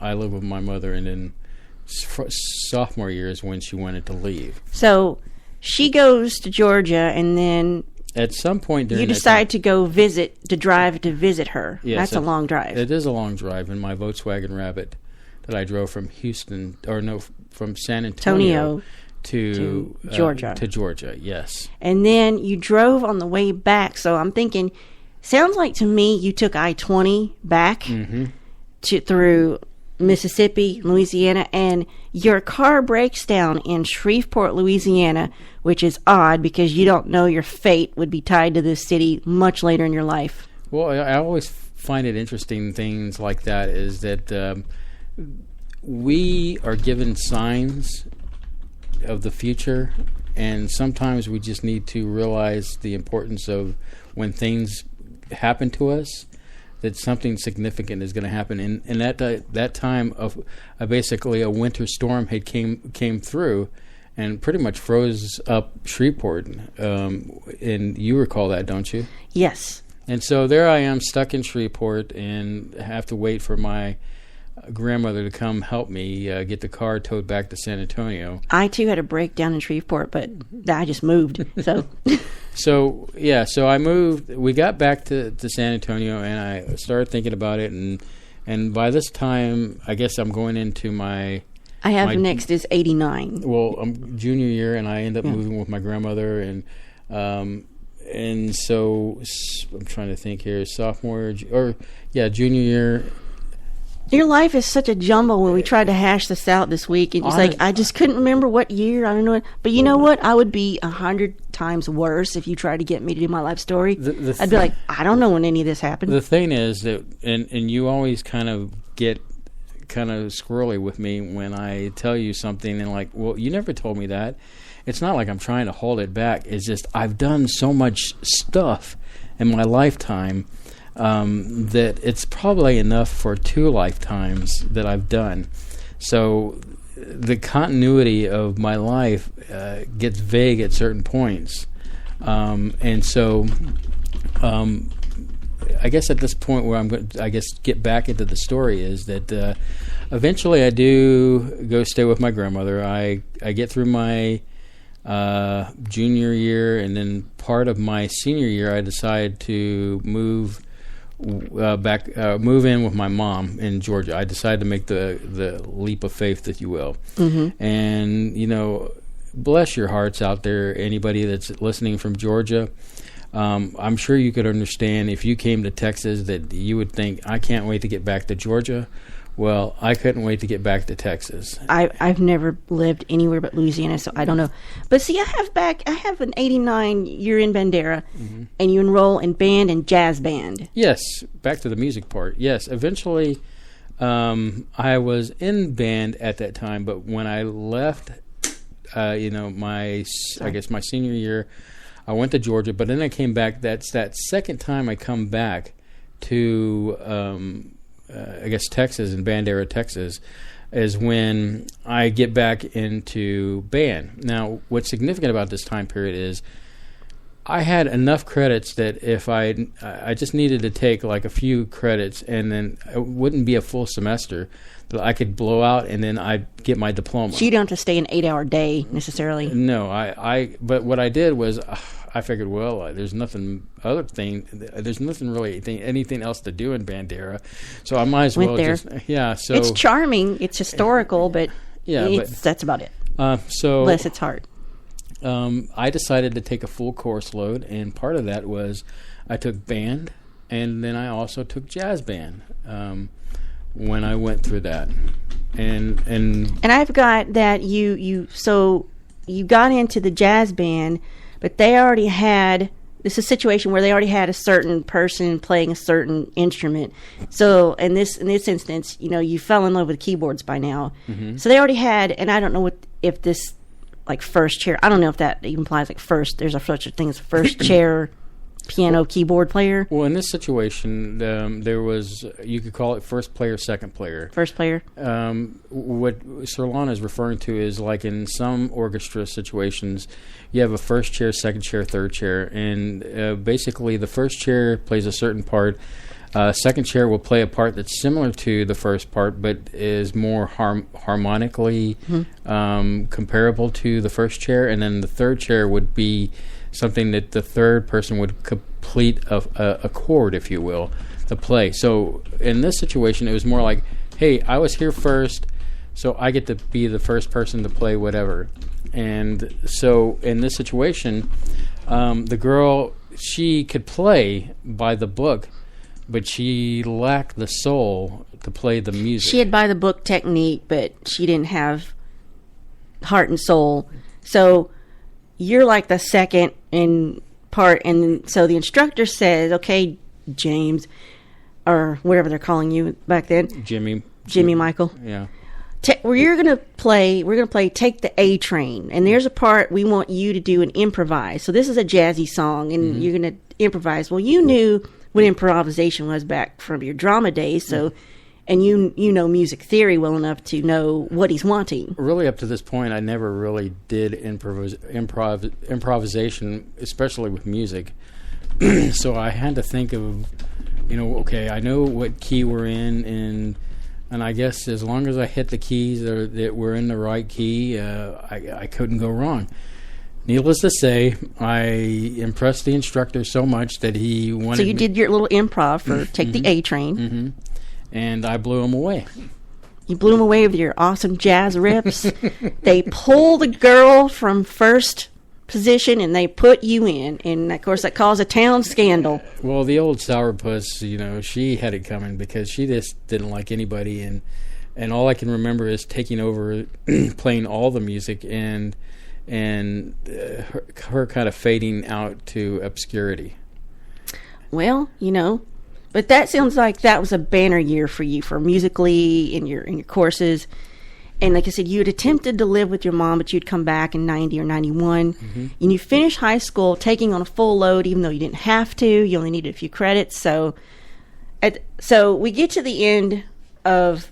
I lived with my mother, and then sophomore year is when she wanted to leave. So she goes to Georgia, and then at some point during you decide to drive to visit her. Yes, that's a long drive. It is a long drive in my Volkswagen Rabbit that I drove from from San Antonio to Georgia. To Georgia, yes. And then you drove on the way back. So I'm thinking, sounds like to me you took I-20 back through Mississippi, Louisiana, and your car breaks down in Shreveport, Louisiana, which is odd because you don't know your fate would be tied to this city much later in your life. Well, I always find it interesting, things like that, is that we are given signs of the future, and sometimes we just need to realize the importance of when things happen to us, that something significant is going to happen. And that time of basically a winter storm had came through and pretty much froze up Shreveport. And you recall that, don't you? Yes. And so there I am, stuck in Shreveport, and have to wait for my grandmother to come help me get the car towed back to San Antonio. I too had a breakdown in Shreveport, but I just moved. So so I moved. We got back to San Antonio, and I started thinking about it, and by this time, I guess I'm going into my next is 89. Well, I'm junior year, and I end up moving with my grandmother, and so I'm trying to think here, junior year. Your life is such a jumble. When we tried to hash this out this week, and it's like, I just couldn't remember what year. I don't know. But you know what? I would be 100 times worse if you tried to get me to do my life story. I'd be like, I don't know when any of this happened. The thing is that, and you always kind of get kind of squirrely with me when I tell you something, and like, well, you never told me that. It's not like I'm trying to hold it back. It's just I've done so much stuff in my lifetime that it's probably enough for 2 lifetimes that I've done. So the continuity of my life gets vague at certain points. And so I guess at this point where I'm going to, get back into the story is that eventually I do go stay with my grandmother. I get through my junior year, and then part of my senior year I decide to move in with my mom in Georgia. I decided to make the leap of faith, if you will. And bless your hearts out there, anybody that's listening from Georgia. I'm sure you could understand if you came to Texas that you would think, I can't wait to get back to Georgia. Well, I couldn't wait to get back to Texas. I've never lived anywhere but Louisiana, so I don't know. But see, I have an 89 year in Bandera, and you enroll in band and jazz band. Yes, back to the music part. Yes, eventually I was in band at that time, but when I left, I guess my senior year, I went to Georgia, but then I came back. That's that second time I come back to, I guess, Texas, in Bandera, Texas, is when I get back into band. Now, what's significant about this time period is I had enough credits that if I just needed to take like a few credits, and then it wouldn't be a full semester, that I could blow out, and then I'd get my diploma. So you don't have to stay an 8-hour day necessarily. No, but what I did was I figured, well, there's nothing really anything else to do in Bandera, so I might as well just So it's charming, it's historical, but that's about it. Unless it's hard. I decided to take a full course load, and part of that was I took band, and then I also took jazz band when I went through that. And I've got that you got into the jazz band, but they already had this is a situation where they already had a certain person playing a certain instrument. So in this instance, you fell in love with keyboards by now. Mm-hmm. So they already had, and I don't know if this like first chair. I don't know if that even implies like first. There's such a thing as first chair piano keyboard player. Well, in this situation, there was, you could call it first player, second player. First player. What Sir Lon is referring to is like in some orchestra situations, you have a first chair, second chair, third chair, and basically the first chair plays a certain part. Second chair will play a part that's similar to the first part, but is more harmonically comparable to the first chair. And then the third chair would be something that the third person would complete a chord, if you will, to play. So in this situation, it was more like, hey, I was here first, so I get to be the first person to play whatever. And so in this situation, the girl, she could play by the book, but she lacked the soul to play the music. She had by the book technique, but she didn't have heart and soul. So you're like the second in part, and so the instructor says, okay, James, or whatever they're calling you back then. Jimmy Michael. Yeah. We're going to play Take the A Train, and there's a part we want you to do and improvise. So this is a jazzy song, and you're going to improvise. Well, you knew what improvisation was back from your drama days, so and you know music theory well enough to know what he's wanting. Really, up to this point, I never really did improvisation, especially with music. So I had to think of, okay, I know what key we're in, and I guess as long as I hit the keys that were in the right key, I couldn't go wrong. Needless to say, I impressed the instructor so much that he wanted. So you did your little improv for Take the A Train. Mm-hmm. And I blew him away. You blew him away with your awesome jazz riffs. They pull the girl from first position and they put you in. And, of course, that caused a town scandal. Well, the old sourpuss, she had it coming because she just didn't like anybody. And all I can remember is taking over, playing all the music, and her kind of fading out to obscurity. Well, but that sounds like that was a banner year for you, for musically in your courses. And like I said, you had attempted to live with your mom, but you'd come back in 90 or 91. Mm-hmm. And you finished high school taking on a full load, even though you didn't have to. You only needed a few credits. So we get to the end of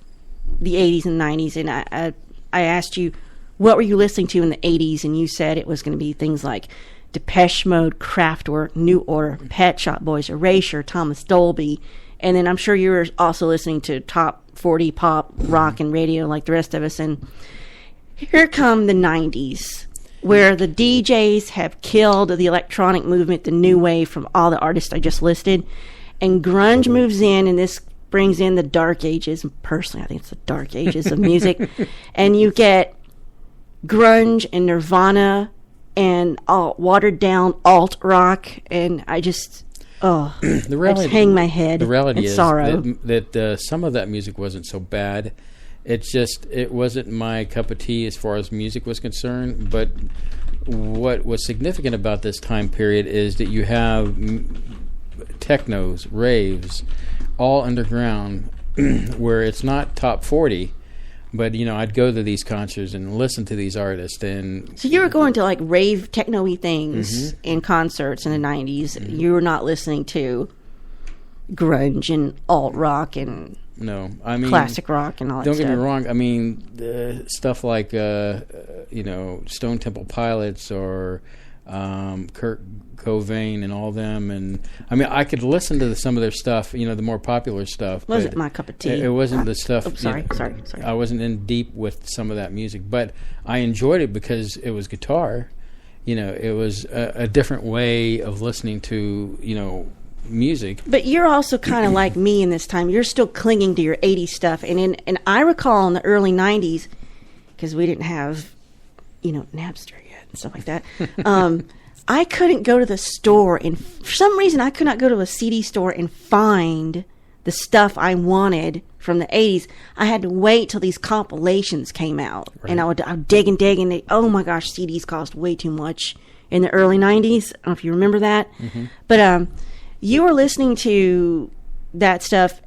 the 80s and 90s, and I asked you, what were you listening to in the 80s? And you said it was going to be things like Depeche Mode, Kraftwerk, New Order, Pet Shop Boys, Erasure, Thomas Dolby. And then I'm sure you were also listening to top 40 pop, rock, and radio like the rest of us. And here come the 90s, where the DJs have killed the electronic movement, the new wave from all the artists I just listed. And grunge moves in, and this brings in the dark ages. Personally, I think it's the dark ages of music. And you get grunge and Nirvana and watered down alt rock, and I just I just hang my head. The reality is sorrow. that some of that music wasn't so bad. It wasn't my cup of tea as far as music was concerned. But what was significant about this time period is that you have technos, raves, all underground, where it's not top 40, but I'd go to these concerts and listen to these artists. And so you were going to like rave techno-y things in concerts in the 90s. You were not listening to grunge and alt rock and no, I mean classic rock and all that Don't stuff. get me wrong. I mean, stuff like Stone Temple Pilots or Kurt Cobain and all them, and I mean, I could listen to some of their stuff, the more popular stuff. Wasn't my cup of tea. It wasn't the stuff. Sorry. I wasn't in deep with some of that music, but I enjoyed it because it was guitar. It was a different way of listening to music. But you're also kind of like me in this time. You're still clinging to your 80s stuff, and I recall in the early 90s, because we didn't have Napster yet and stuff like that. I couldn't go to the store, and for some reason I could not go to a CD store and find the stuff I wanted from the 80s. I had to wait till these compilations came out, and I would dig and dig, and oh my gosh, CDs cost way too much in the early 90s. I don't know if you remember that. But you were listening to that stuff.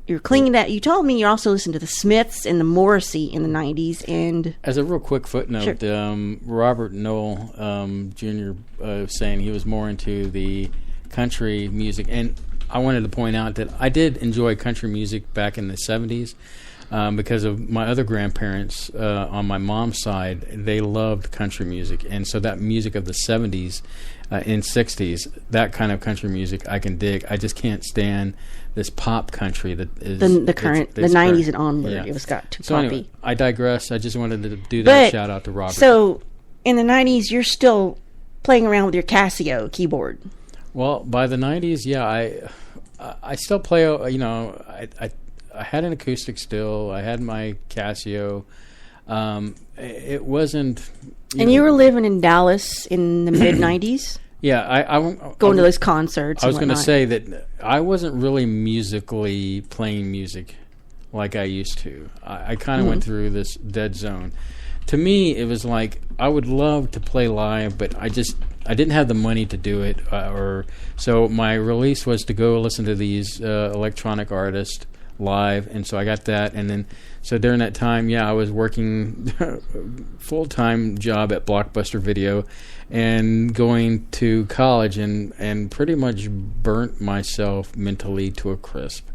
You're clinging to that. You told me you also listened to the Smiths and the Morrissey in the 90s. And as a real quick footnote, sure. Robert Noel Jr. Saying he was more into the country music. And I wanted to point out that I did enjoy country music back in the 70s because of my other grandparents on my mom's side. They loved country music. And so that music of the 70s and 60s, that kind of country music I can dig. I just can't stand this pop country that is the current, the 90s and onward. Yeah. It was got too so poppy. Anyway, I digress. I just wanted to do that shout out to Robert. So in the 90s, you're still playing around with your Casio keyboard. Well, by the 90s, yeah, I still play. I had an acoustic still. I had my Casio. It wasn't. You were living in Dallas in the mid 90s. Yeah, I going to those concerts. I was going to say that I wasn't really musically playing music like I used to. I kind of went through this dead zone. To me, it was like I would love to play live, but I didn't have the money to do it. So my release was to go listen to these electronic artists live, and so I got that. And then so during that time, I was working full-time job at Blockbuster Video and going to college and pretty much burnt myself mentally to a crisp.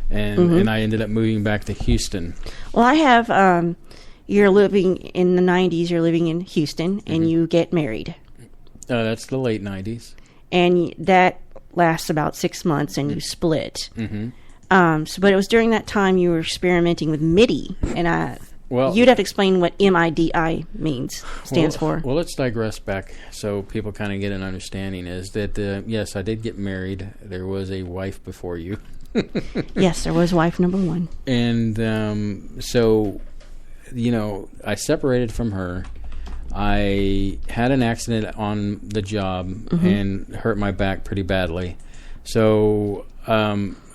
And I ended up moving back to Houston. Well, I have you're living in the 90s, you're living in Houston, and you get married. That's the late 90s. And that lasts about 6 months, and you split. But it was during that time you were experimenting with MIDI, and you'd have to explain what MIDI stands for. Well, let's digress back so people kind of get an understanding. Is that yes, I did get married. There was a wife before you. Yes, there was wife number one. And so, I separated from her. I had an accident on the job and hurt my back pretty badly. So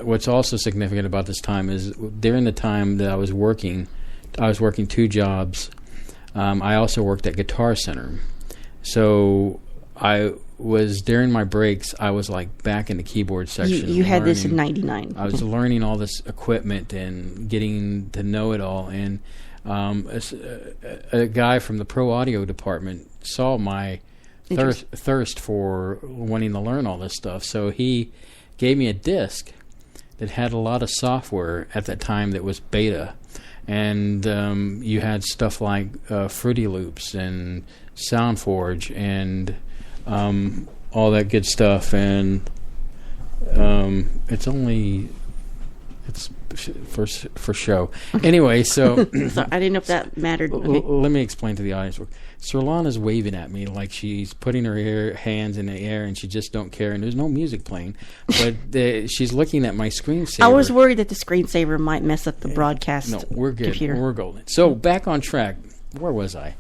what's also significant about this time is during the time that I was working 2 jobs. I also worked at Guitar Center. So I was, during my breaks, I was like back in the keyboard section. You had this in 99. I was learning all this equipment and getting to know it all. And a guy from the pro audio department saw my thirst for wanting to learn all this stuff. So he gave me a disc that had a lot of software at that time that was beta. And you had stuff like Fruity Loops and SoundForge and all that good stuff. And it's for show. Anyway, so I didn't know if that mattered. Okay. Let me explain to the audience. Sirlana's waving at me like she's putting her hands in the air and she just don't care, and there's no music playing. But she's looking at my screensaver. I was worried that the screensaver might mess up the broadcast. No, we're good. Computer. We're golden. So back on track. Where was I?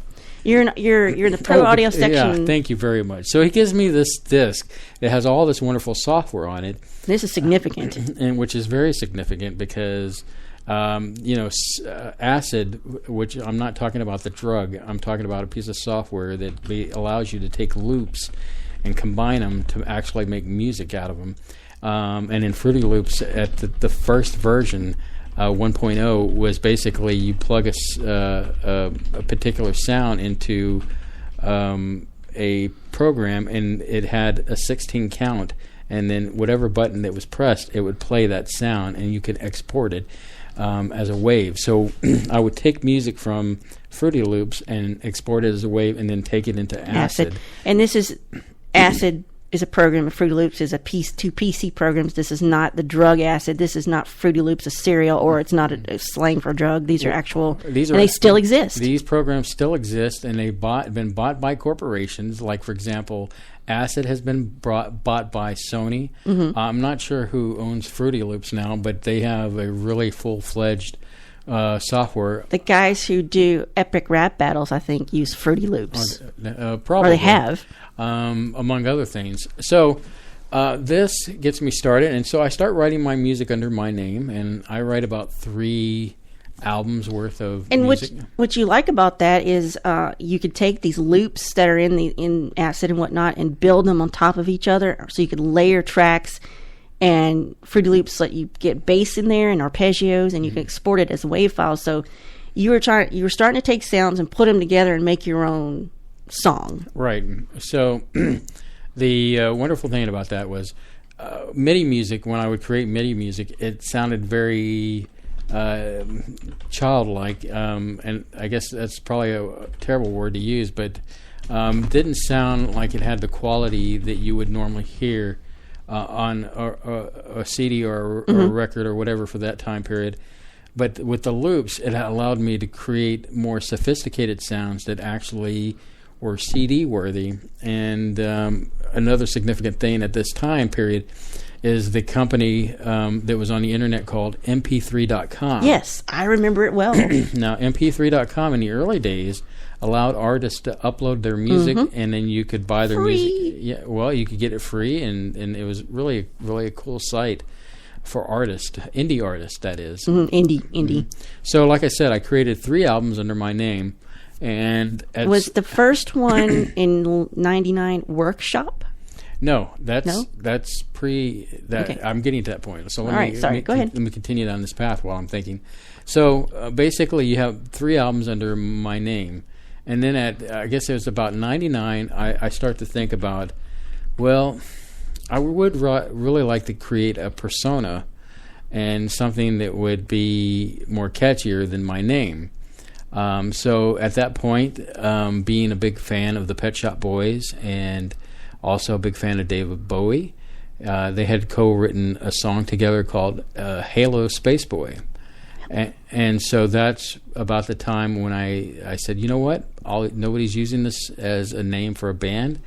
You're in the pro audio section. Yeah, thank you very much. So he gives me this disc that has all this wonderful software on it. This is significant, and which is very significant because acid, which I'm not talking about the drug, I'm talking about a piece of software that allows you to take loops and combine them to actually make music out of them. And in Fruity Loops, at the first version, 1.0 was basically you plug a particular sound into a program, and it had a 16 count, and then whatever button that was pressed, it would play that sound, and you could export it as a wave. So I would take music from Fruity Loops and export it as a wave, and then take it into Acid. And this is Acid is a program. Fruity Loops is two PC programs. This is not the drug Acid. This is not Fruity Loops a cereal, or it's not a slang for drug. These are actual. And they still exist. These programs still exist, and they've been bought by corporations. Like, for example, Acid has been bought by Sony. Mm-hmm. I'm not sure who owns Fruity Loops now, but they have a really full-fledged software. The guys who do epic rap battles, I think, use Fruity Loops. Probably. Or they have. Among other things. So this gets me started, and so I start writing my music under my name, and I write about 3 albums worth of music. And what you like about that is you could take these loops that are in Acid and whatnot and build them on top of each other, so you could layer tracks. And Fruity Loops let you get bass in there and arpeggios, and you can export it as a wave file. So you were starting to take sounds and put them together and make your own song. Right. So the wonderful thing about that was MIDI music. When I would create MIDI music, it sounded very childlike, and I guess that's probably a terrible word to use, but didn't sound like it had the quality that you would normally hear on a CD or a record or whatever for that time period. But with the loops, it allowed me to create more sophisticated sounds that actually were CD-worthy. And another significant thing at this time period is the company that was on the internet called MP3.com. Yes, I remember it well. Now, MP3.com in the early days allowed artists to upload their music, and then you could buy their music. Yeah, well, you could get it free, and it was really a cool site for artists, indie artists, that is. Indie. So, like I said, I created 3 albums under my name, and was the first one in '99 Workshop? No, that's pre that. Okay. I'm getting to that point. So go ahead. Let me continue down this path while I'm thinking. So basically, you have 3 albums under my name, and then I guess it was about '99. I start to think about, well, I would really like to create a persona and something that would be more catchier than my name. So at that point, being a big fan of the Pet Shop Boys and also a big fan of David Bowie, they had co-written a song together called Halo Spaceboy. And so that's about the time when I said, you know what, nobody's using this as a name for a band.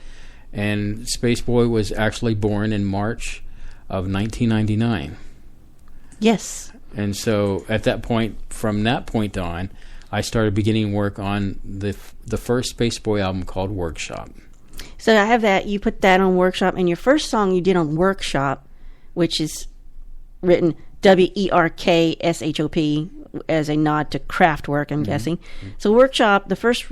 And Spaceboy was actually born in March of 1999. Yes. And so at that point, from that point on, I started beginning work on the first Spaceboy album called Workshop. So I have that. You put that on Workshop, and your first song you did on Workshop, which is written WERKSHOP as a nod to Kraftwerk, I'm guessing. So Workshop, you first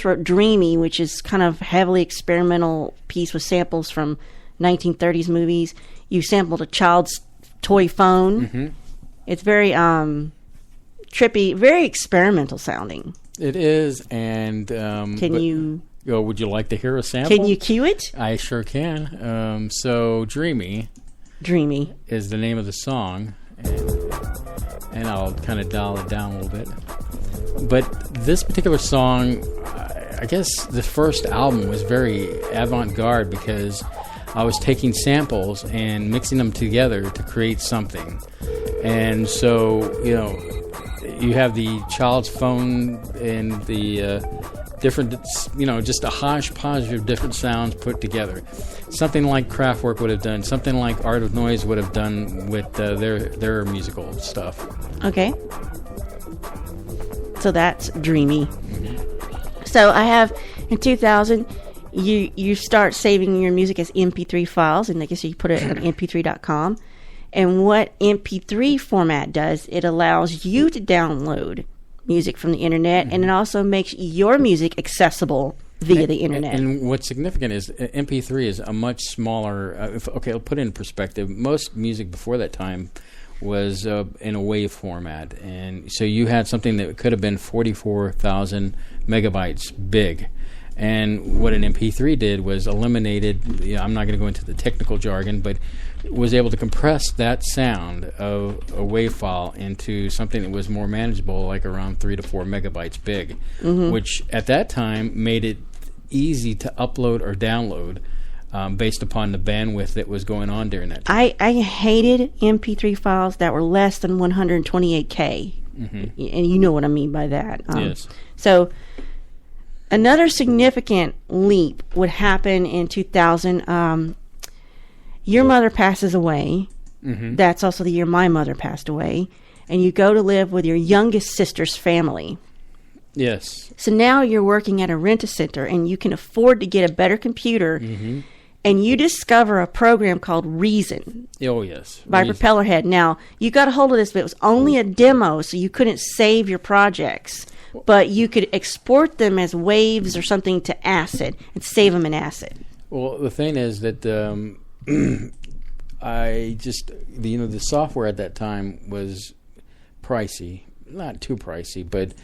wrote Dreamy, which is kind of heavily experimental piece with samples from 1930s movies. You sampled a child's toy phone. It's very trippy, very experimental sounding. It is, and would you like to hear a sample? Can you cue it? I sure can. So Dreamy is the name of the song, and I'll kind of dial it down a little bit. But this particular song, I guess the first album was very avant-garde because I was taking samples and mixing them together to create something. And so, you have the child's phone and the different, just a hodgepodge of different sounds put together. Something like Kraftwerk would have done, something like Art of Noise would have done with their musical stuff. Okay. So that's Dreamy. So I have, in 2000, you start saving your music as MP3 files, and I guess you put it on mp3.com. And what MP3 format does, it allows you to download music from the internet, and it also makes your music accessible via the internet. And what's significant is MP3 is a much smaller. I'll put it in perspective. Most music before that time was in a WAV format, and so you had something that could have been 44,000 megabytes big. And what an MP3 did was eliminated, I'm not going to go into the technical jargon, but was able to compress that sound of a WAV file into something that was more manageable, like around 3 to 4 megabytes big, which at that time made it easy to upload or download based upon the bandwidth that was going on during that time. I hated MP3 files that were less than 128K. And you know what I mean by that. Yes. So another significant leap would happen in 2000. Your mother passes away. That's also the year my mother passed away. And you go to live with your youngest sister's family. Yes. So now you're working at a rent-a-center, and you can afford to get a better computer. And you discover a program called Reason. Oh, yes. By Propellerhead. Now, you got a hold of this, but it was only a demo, so you couldn't save your projects. But you could export them as waves or something to ACID and save them in ACID. Well, the thing is that the software at that time was pricey. Not too pricey, but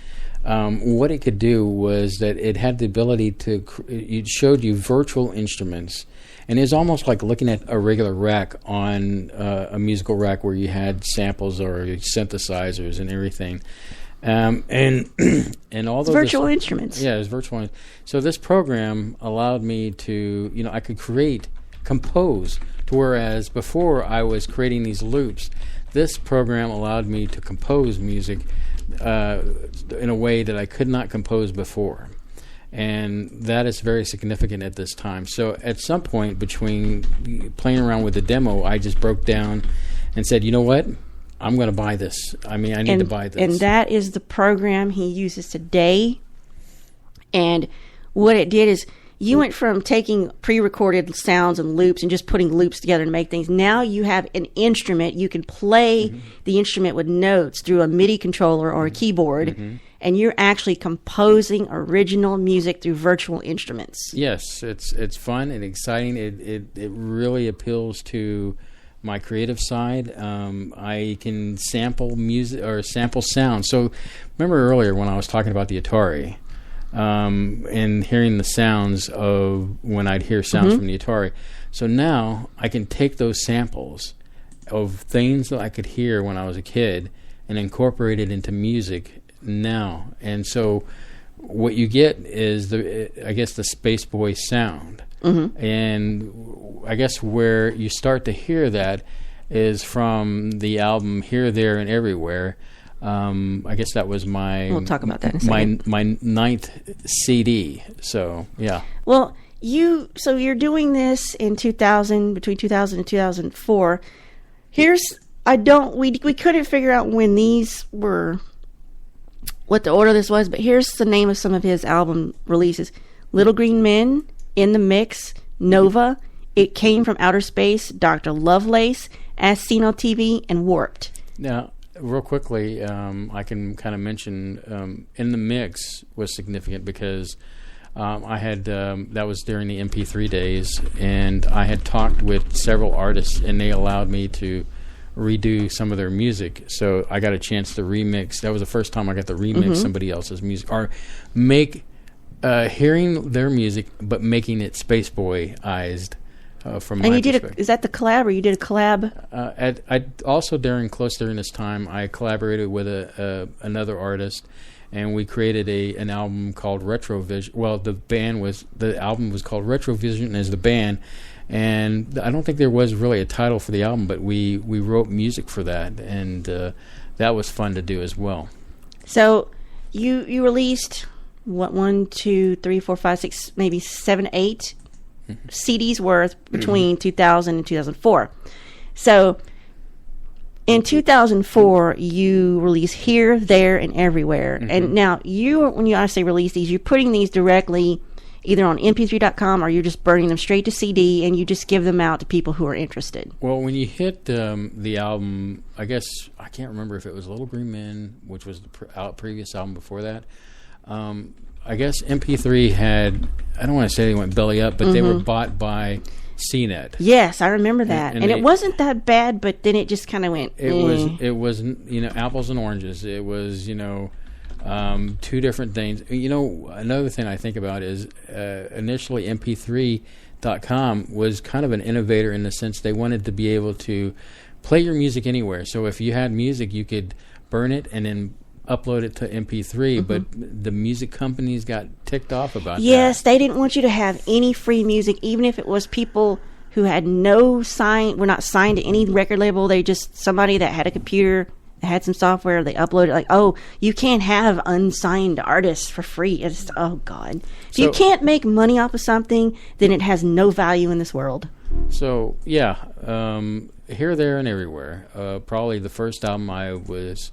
what it could do was that it had the ability to, it showed you virtual instruments. And it was almost like looking at a regular rack on a musical rack where you had samples or synthesizers and everything. And all those virtual instruments. Yeah, it was virtual. So this program allowed me to, I could compose. Whereas before I was creating these loops, this program allowed me to compose music in a way that I could not compose before. And that is very significant at this time. So at some point between playing around with the demo, I just broke down and said, you know what? I'm going to buy this. I need to buy this. And that is the program he uses today. And what it did is you went from taking pre-recorded sounds and loops and just putting loops together to make things. Now you have an instrument. You can play the instrument with notes through a MIDI controller or a keyboard. And you're actually composing original music through virtual instruments. Yes, it's fun and exciting. It really appeals to my creative side. I can sample music or sample sound. So remember earlier when I was talking about the Atari and hearing the sounds of when I'd hear sounds from the Atari. So now I can take those samples of things that I could hear when I was a kid and incorporate it into music now. And so what you get is the Spaceboy sound. And I guess where you start to hear that is from the album Here, There, and Everywhere. I guess that was we'll talk about that in a second. my 9th CD. So yeah. Well, you're doing this in 2000, between 2000 and 2004. We couldn't figure out when these were, what the order this was, but here's the name of some of his album releases: Little Green Men, In the Mix, Nova, It Came from Outer Space, Dr. Lovelace, As Seen on TV, and Warped. Now, real quickly, I can kind of mention In the Mix was significant because I had that was during the MP3 days, and I had talked with several artists, and they allowed me to redo some of their music. So I got a chance to remix. That was the first time I got to remix somebody else's music or make hearing their music, but making it Spaceboy-ized from my perspective. Is that the collab, or you did a collab? I also during this time, I collaborated with another artist, and we created an album called Retrovision. Well, the album was called Retrovision as the band, and I don't think there was really a title for the album, but we wrote music for that, and that was fun to do as well. So you released what, 1, 2, 3, 4, 5, 6, maybe 7, 8 CDs worth between 2000 and 2004. So in 2004, you released Here, There, and Everywhere. And now when I say release these, you're putting these directly either on mp3.com or you're just burning them straight to CD and you just give them out to people who are interested. Well, when you hit the album, I guess, I can't remember if it was Little Green Men, which was the previous album before that. I guess MP3 had, I don't want to say they went belly up, but they were bought by CNET. Yes, I remember that. And they, it wasn't that bad, but then it just kind of went. It was apples and oranges. It was two different things. Another thing I think about is initially MP3.com was kind of an innovator in the sense they wanted to be able to play your music anywhere. So if you had music, you could burn it and then upload it to MP3, but the music companies got ticked off about that. Yes, they didn't want you to have any free music, even if it was people who had were not signed to any record label. They just, somebody that had a computer, had some software, they uploaded, like, oh, you can't have unsigned artists for free. It's, oh, God. If you can't make money off of something, then it has no value in this world. So, yeah, Here, There, and Everywhere. Probably the first album I was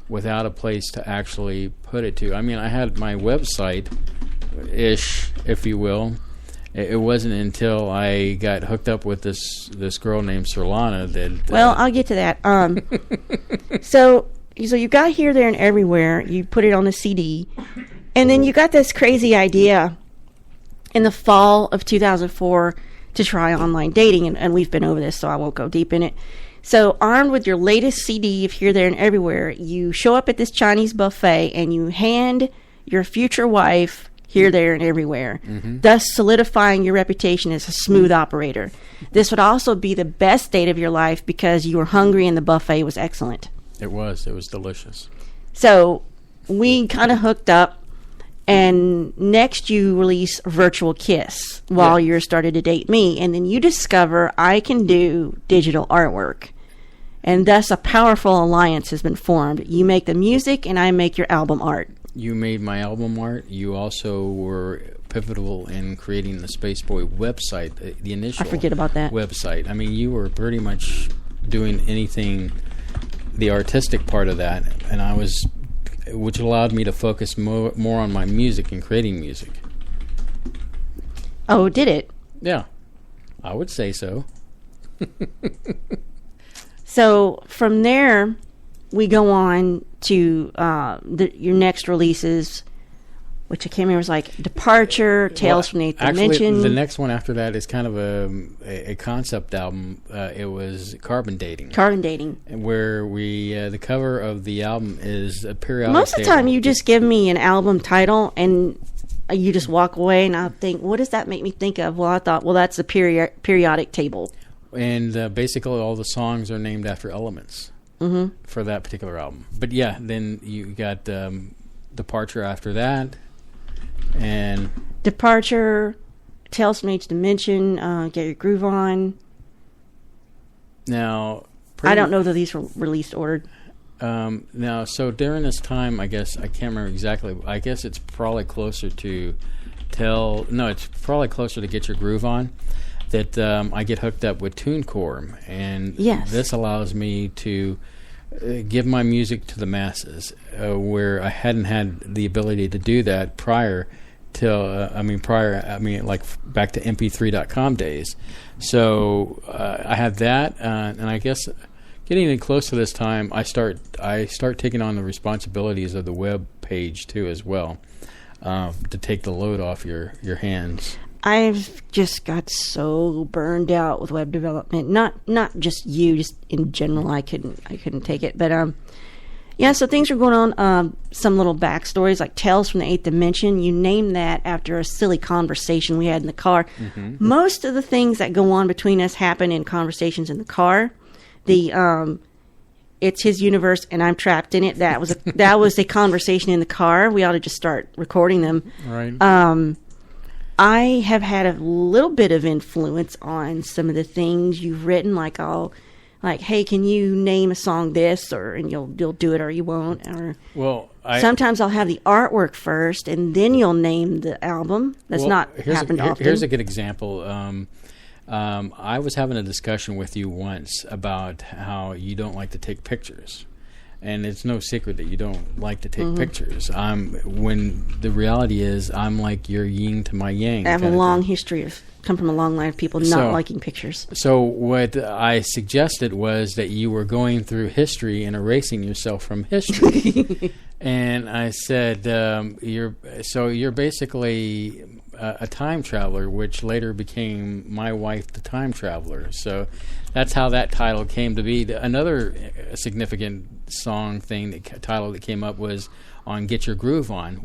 without a place to actually put it to. I mean, I had my website-ish, if you will. It wasn't until I got hooked up with this girl named Solana that... Well, I'll get to that. So you got Here, There, and Everywhere. You put it on the CD. And then you got this crazy idea in the fall of 2004 to try online dating. And we've been over this, so I won't go deep in it. So armed with your latest CD of Here, There, and Everywhere, you show up at this Chinese buffet and you hand your future wife Here, There, and Everywhere, thus solidifying your reputation as a smooth operator. This would also be the best date of your life because you were hungry and the buffet was excellent. It was delicious. So we kind of hooked up, and next you release Virtual Kiss while you're starting to date me, and then you discover I can do digital artwork. And thus a powerful alliance has been formed. You make the music and I make your album art. You made my album art. You also were pivotal in creating the Spaceboy website, the initial I forget about that website. I mean, you were pretty much doing anything, the artistic part of that, and which allowed me to focus more on my music and creating music. Oh, did it? Yeah, I would say so. So from there, we go on to your next releases, which I can't remember. It was like Departure, Tales from the Eighth Dimension. The next one after that is kind of a concept album. It was Carbon Dating. Carbon Dating. Where the cover of the album is a periodic Most of the time, you just give me an album title and you just walk away, and I think, what does that make me think of? Well, I thought, that's the periodic table. And basically all the songs are named after elements for that particular album. But yeah, then you got Departure after that. And Departure, Tales from Each Dimension, Get Your Groove On. Now, I don't know that these were released ordered. Now, so during this time, I guess, I can't remember exactly, I guess it's probably closer to it's probably closer to Get Your Groove On, that I get hooked up with TuneCore, and this allows me to give my music to the masses, where I hadn't had the ability to do that prior, like back to MP3.com days. So I had that, and I guess getting in close to this time, I start taking on the responsibilities of the web page too as well, to take the load off your hands. I've just got so burned out with web development. Not just you, just in general. I couldn't take it. But so things are going on. Some little backstories, like Tales from the Eighth Dimension. You named that after a silly conversation we had in the car. Most of the things that go on between us happen in conversations in the car. It's his universe and I'm trapped in it. That was a conversation in the car. We ought to just start recording them. Right. I have had a little bit of influence on some of the things you've written, like hey, can you name a song this, and you'll do it or you won't, or sometimes I'll have the artwork first and then you'll name the album. That's not happened often. Here's a good example. I was having a discussion with you once about how you don't like to take pictures. And it's no secret that you don't like to take pictures. When the reality is, I'm like your yin to my yang. I have a long history come from a long line of people not liking pictures. So what I suggested was that you were going through history and erasing yourself from history. And I said, you're basically a time traveler, which later became My Wife, the Time Traveler. So that's how that title came to be. Another significant title that came up was on Get Your Groove On.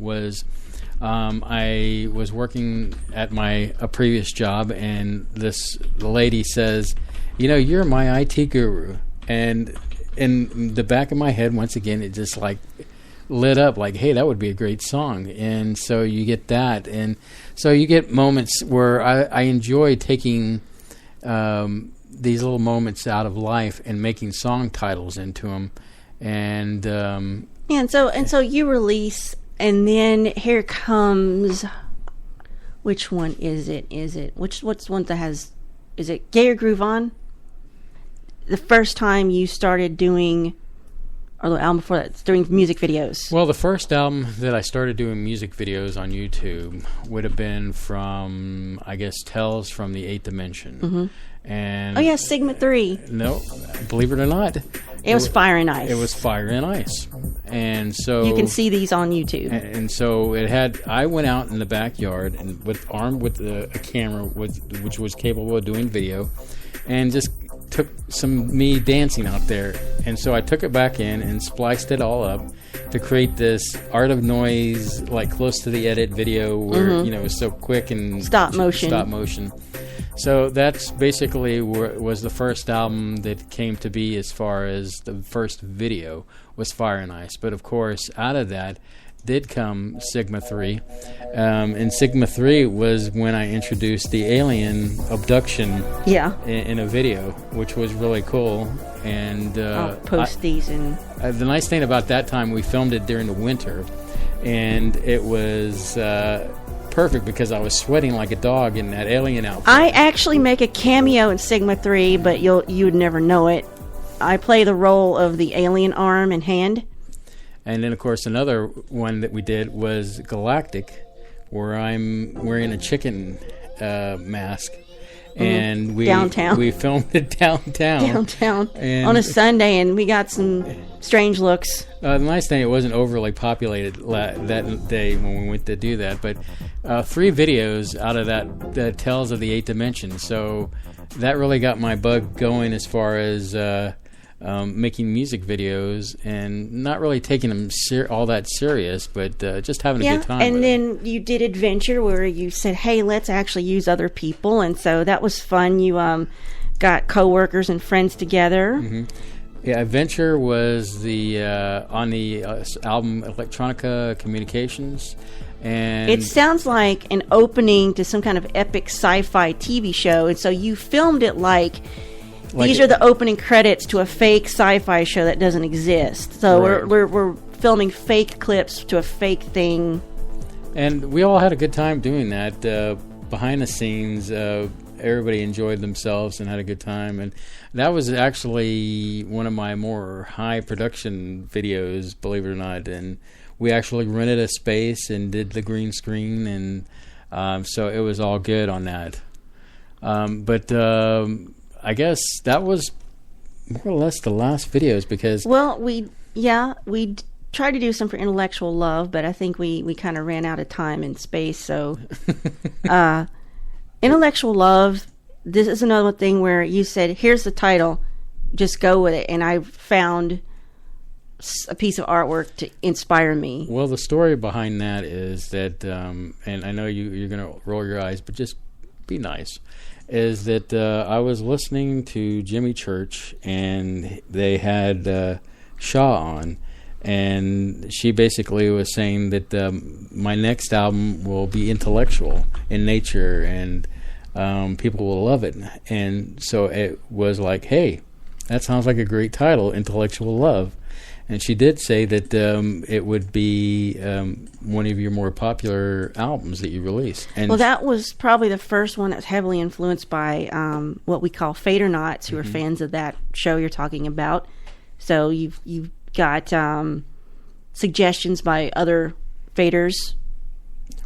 I was working at a previous job, and the lady says, you're my IT guru. And in the back of my head, once again, it just like lit up like, hey, that would be a great song. And so you get that. And so you get moments where I enjoy taking these little moments out of life and making song titles into them. And and so you release, and then here comes, which one is it? What's one that has, is it Get Your Groove On? The first time you started doing, or the album before that, doing music videos? Well, the first album that I started doing music videos on YouTube would have been from, I guess, Tales from the Eighth Dimension. Mm-hmm. And oh yeah, Sigma 3. No, believe it or not, it was Fire and Ice. It was Fire and Ice, and so you can see these on YouTube. And so it had. I went out in the backyard and armed with a camera, which was capable of doing video, and just took me dancing out there. And so I took it back in and spliced it all up to create this Art of Noise, like close to the edit video, where it was so quick and stop motion. So that's basically was the first album that came to be, as far as the first video was Fire and Ice. But of course, out of that did come Sigma 3. And Sigma 3 was when I introduced the alien abduction in a video, which was really cool. And I'll post these. And the nice thing about that time, we filmed it during the winter, and it was perfect because I was sweating like a dog in that alien outfit. I actually make a cameo in Sigma 3, but you would never know it. I play the role of the alien arm and hand. And then, of course, another one that we did was Galactic, where I'm wearing a chicken mask. And we filmed it downtown on a Sunday, and we got some strange looks. The nice thing, it wasn't overly populated that day when we went to do that, but 3 videos out of that Tales of the Eighth Dimension. So that really got my bug going as far as making music videos, and not really taking them all that serious, but just having a good time. And then you did Adventure, where you said, hey, let's actually use other people, and so that was fun. You got coworkers and friends together. Mm-hmm. Yeah, Adventure was the on the album Electronica Communications. And it sounds like an opening to some kind of epic sci-fi TV show, and so you filmed it like these are the opening credits to a fake sci-fi show that doesn't exist. So right. we're filming fake clips to a fake thing. And we all had a good time doing that. Behind the scenes, everybody enjoyed themselves and had a good time. And that was actually one of my more high production videos, believe it or not. And we actually rented a space and did the green screen. And so it was all good on that. But I guess that was more or less the last videos, because we tried to do some for Intellectual Love, but I think we kind of ran out of time and space. So Intellectual Love, this is another thing where you said, here's the title, just go with it, and I found a piece of artwork to inspire me. Well, the story behind that is that, and I know you're going to roll your eyes, but just be nice, is that I was listening to Jimmy Church, and they had Shaw on, and she basically was saying that my next album will be intellectual in nature, and people will love it. And so it was like, hey, that sounds like a great title, Intellectual Love. And she did say that it would be one of your more popular albums that you released. And well, that was probably the first one that's heavily influenced by what we call Fadernauts, who are fans of that show you're talking about. So you've got suggestions by other faders.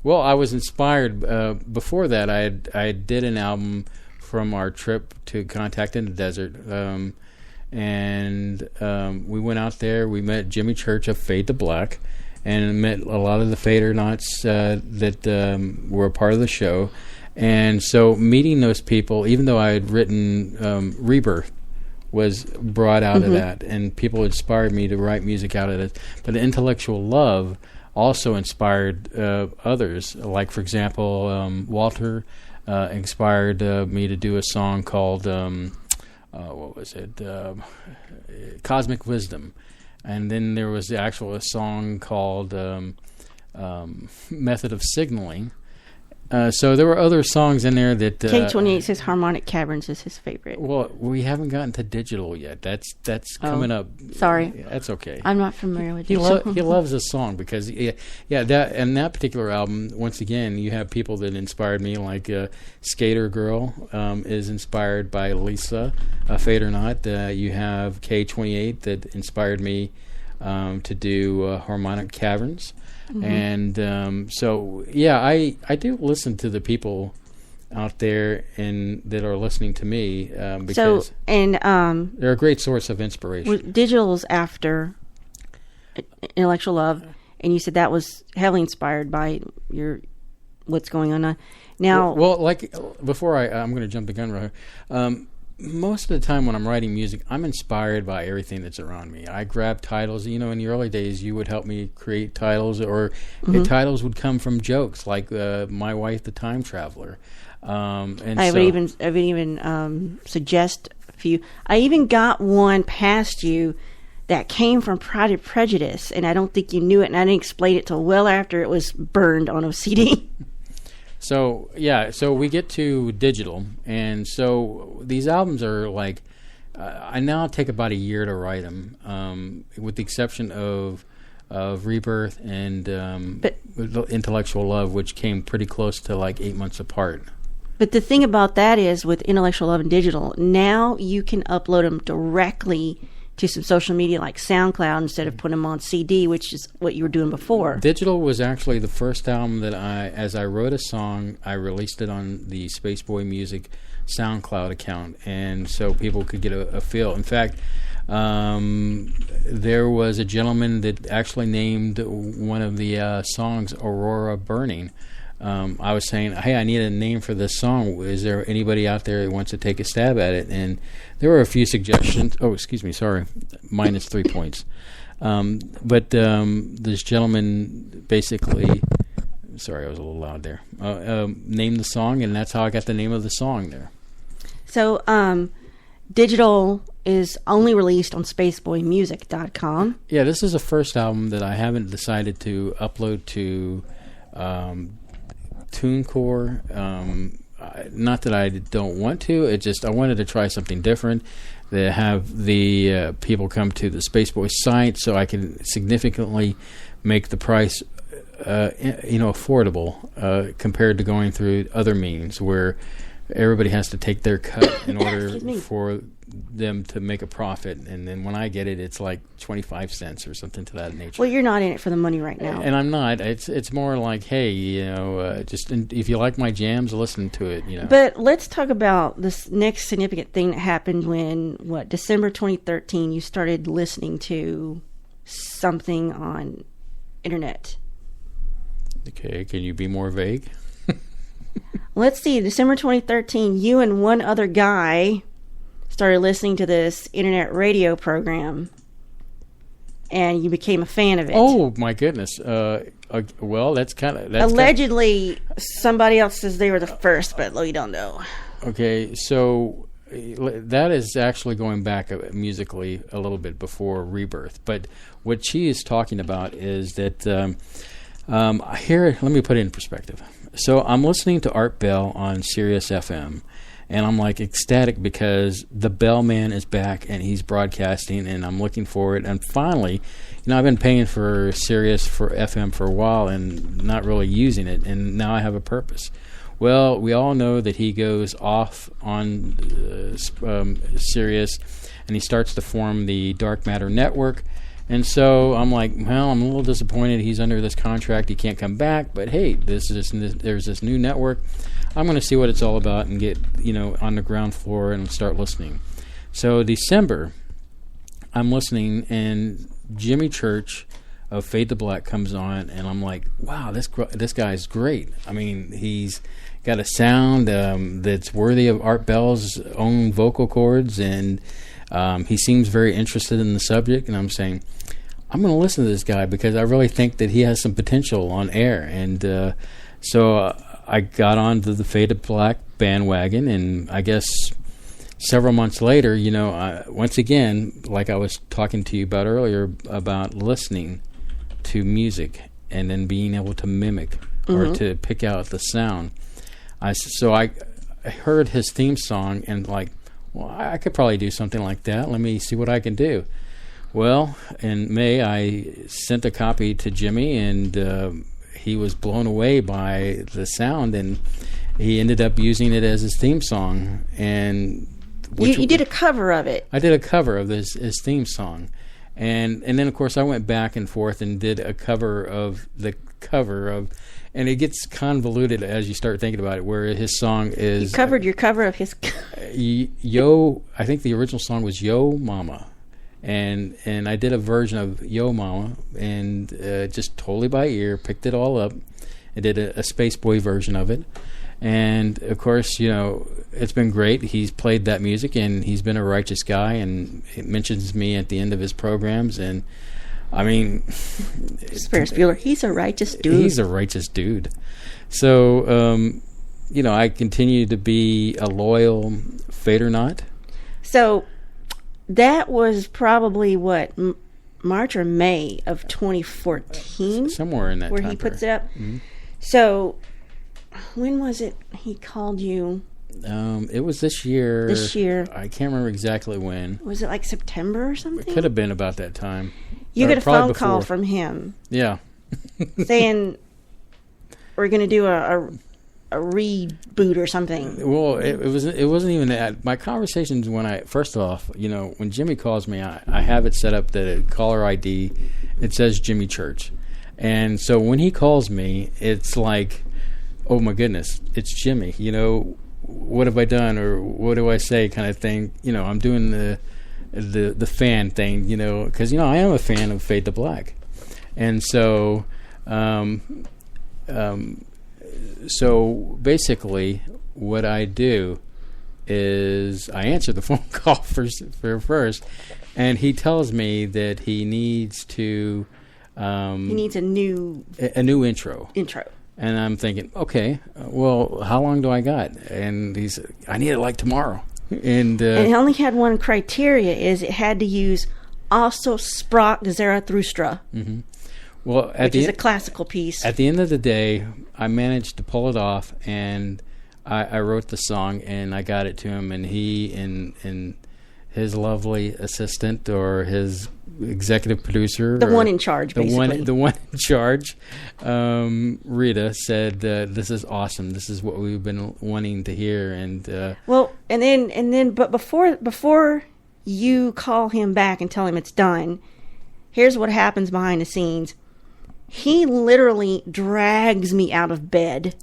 Well, I was inspired. Before that, I did an album from our trip to Contact in the Desert. and we went out there. We met Jimmy Church of Fade to Black, and met a lot of the Fadernauts that were a part of the show. And so meeting those people, even though I had written Rebirth, was brought out of that, and people inspired me to write music out of it. But Intellectual Love also inspired others. Like, for example, Walter inspired me to do a song called, what was it? Cosmic Wisdom. And then there was a song called Method of Signaling. So there were other songs in there that... K28 says Harmonic Caverns is his favorite. Well, we haven't gotten to digital yet. That's coming up. Sorry. That's okay. I'm not familiar with He digital. He loves this song because, that particular album, once again, you have people that inspired me, like Skater Girl is inspired by Lisa, Fadernaut. You have K28 that inspired me to do Harmonic Caverns. And I do listen to the people out there and that are listening to me because they're a great source of inspiration. Digital's after Intellectual Love, and you said that was heavily inspired by what's going on now. Well, like before I'm going to jump the gun right here. Most of the time when I'm writing music, I'm inspired by everything that's around me. I grab titles. In the early days, you would help me create titles, or the titles would come from jokes, like My Wife, the Time Traveler. I would even suggest a few. I even got one past you that came from Pride and Prejudice, and I don't think you knew it, and I didn't explain it till well after it was burned on a CD. So we get to digital, and so these albums are like, I now take about a year to write them, with the exception of Rebirth and Intellectual Love, which came pretty close to like 8 months apart. But the thing about that is, with Intellectual Love and digital, now you can upload them directly to some social media like SoundCloud instead of putting them on CD, which is what you were doing before. Digital was actually the first album that as I wrote a song, I released it on the Spaceboy Music SoundCloud account, and so people could get a feel. In fact, there was a gentleman that actually named one of the songs Aurora Burning. I was saying, hey, I need a name for this song. Is there anybody out there that wants to take a stab at it? And there were a few suggestions. Oh, excuse me, sorry. Minus 3 points. But this gentleman basically, sorry, I was a little loud there, named the song, and that's how I got the name of the song there. So, digital is only released on spaceboymusic.com. Yeah, this is the first album that I haven't decided to upload to TuneCore. Not that I don't want to, it just I wanted to try something different. They have the people come to the Spaceboy site so I can significantly make the price affordable compared to going through other means where everybody has to take their cut in order for them to make a profit, and then when I get it, it's like 25 cents or something to that nature. Well, you're not in it for the money right now, and I'm not. It's more like, hey, just if you like my jams, listen to it. But let's talk about this next significant thing that happened when December 2013. You started listening to something on internet. Okay, can you be more vague? Let's see. December 2013. You and one other guy started listening to this internet radio program, and you became a fan of it. Oh my goodness! Well, that's allegedly somebody else says they were the first, but we don't know. Okay, so that is actually going back musically a little bit before Rebirth. But what she is talking about is that here. Let me put it in perspective. So I'm listening to Art Bell on Sirius FM. And I'm like ecstatic because the Bellman is back and he's broadcasting, and I'm looking for it. And finally, I've been paying for Sirius for FM for a while and not really using it, and now I have a purpose. Well, we all know that he goes off on Sirius, and he starts to form the Dark Matter Network. And so I'm like, well, I'm a little disappointed. He's under this contract. He can't come back. But hey, there's this new network. I'm going to see what it's all about and get, on the ground floor and start listening. So December I'm listening, and Jimmy Church of Fade to Black comes on, and I'm like, wow, this guy's great. I mean, he's got a sound that's worthy of Art Bell's own vocal cords, and he seems very interested in the subject, and I'm saying, I'm going to listen to this guy because I really think that he has some potential on air. And so I got onto the Fade to Black bandwagon, and I guess several months later, once again, like I was talking to you about earlier, about listening to music and then being able to mimic or to pick out the sound. So I heard his theme song and like, well, I could probably do something like that. Let me see what I can do. Well, in May, I sent a copy to Jimmy, and he was blown away by the sound, and he ended up using it as his theme song. And you did a cover of it. I did a cover of his theme song. And then, of course, I went back and forth and did a cover of the cover of, and it gets convoluted as you start thinking about it, where his song is... You covered your cover of his... Yo, I think the original song was Yo Mama. And I did a version of Yo Mama, and just totally by ear, picked it all up. I did a Spaceboy version of it. And, of course, it's been great. He's played that music, and he's been a righteous guy, and it mentions me at the end of his programs. And, I mean... Ferris Bueller, he's a righteous dude. He's a righteous dude. So, I continue to be a loyal Fadernaut. So... That was probably March or May of 2014, somewhere in that where time he puts it period. up. Mm-hmm. So, when was it he called you? It was this year. This year, I can't remember exactly when. Was it like September or something? It could have been about that time. You get a phone before. call from him. Yeah, saying we're going to do a reboot or something. Well, it wasn't even that. My conversations first off, when Jimmy calls me, I have it set up that a caller ID, it says Jimmy Church. And so when he calls me, it's like, oh my goodness, it's Jimmy. What have I done, or what do I say, kind of thing. I'm doing the fan thing, because I am a fan of Fade to Black. And so So basically, what I do is I answer the phone call first, and he tells me that he needs to. He needs a new intro. Intro. And I'm thinking, okay, well, how long do I got? And he said, I need it like tomorrow. And it only had one criteria: is it had to use Also Sprach Zarathustra. Mm-hmm. Well, which is a classical piece. At the end of the day, I managed to pull it off, and I wrote the song, and I got it to him, and he and his lovely assistant, or his executive producer, the one in charge, basically. The one in charge, Rita, said, "This is awesome. This is what we've been wanting to hear." And but before you call him back and tell him it's done, here's what happens behind the scenes. He literally drags me out of bed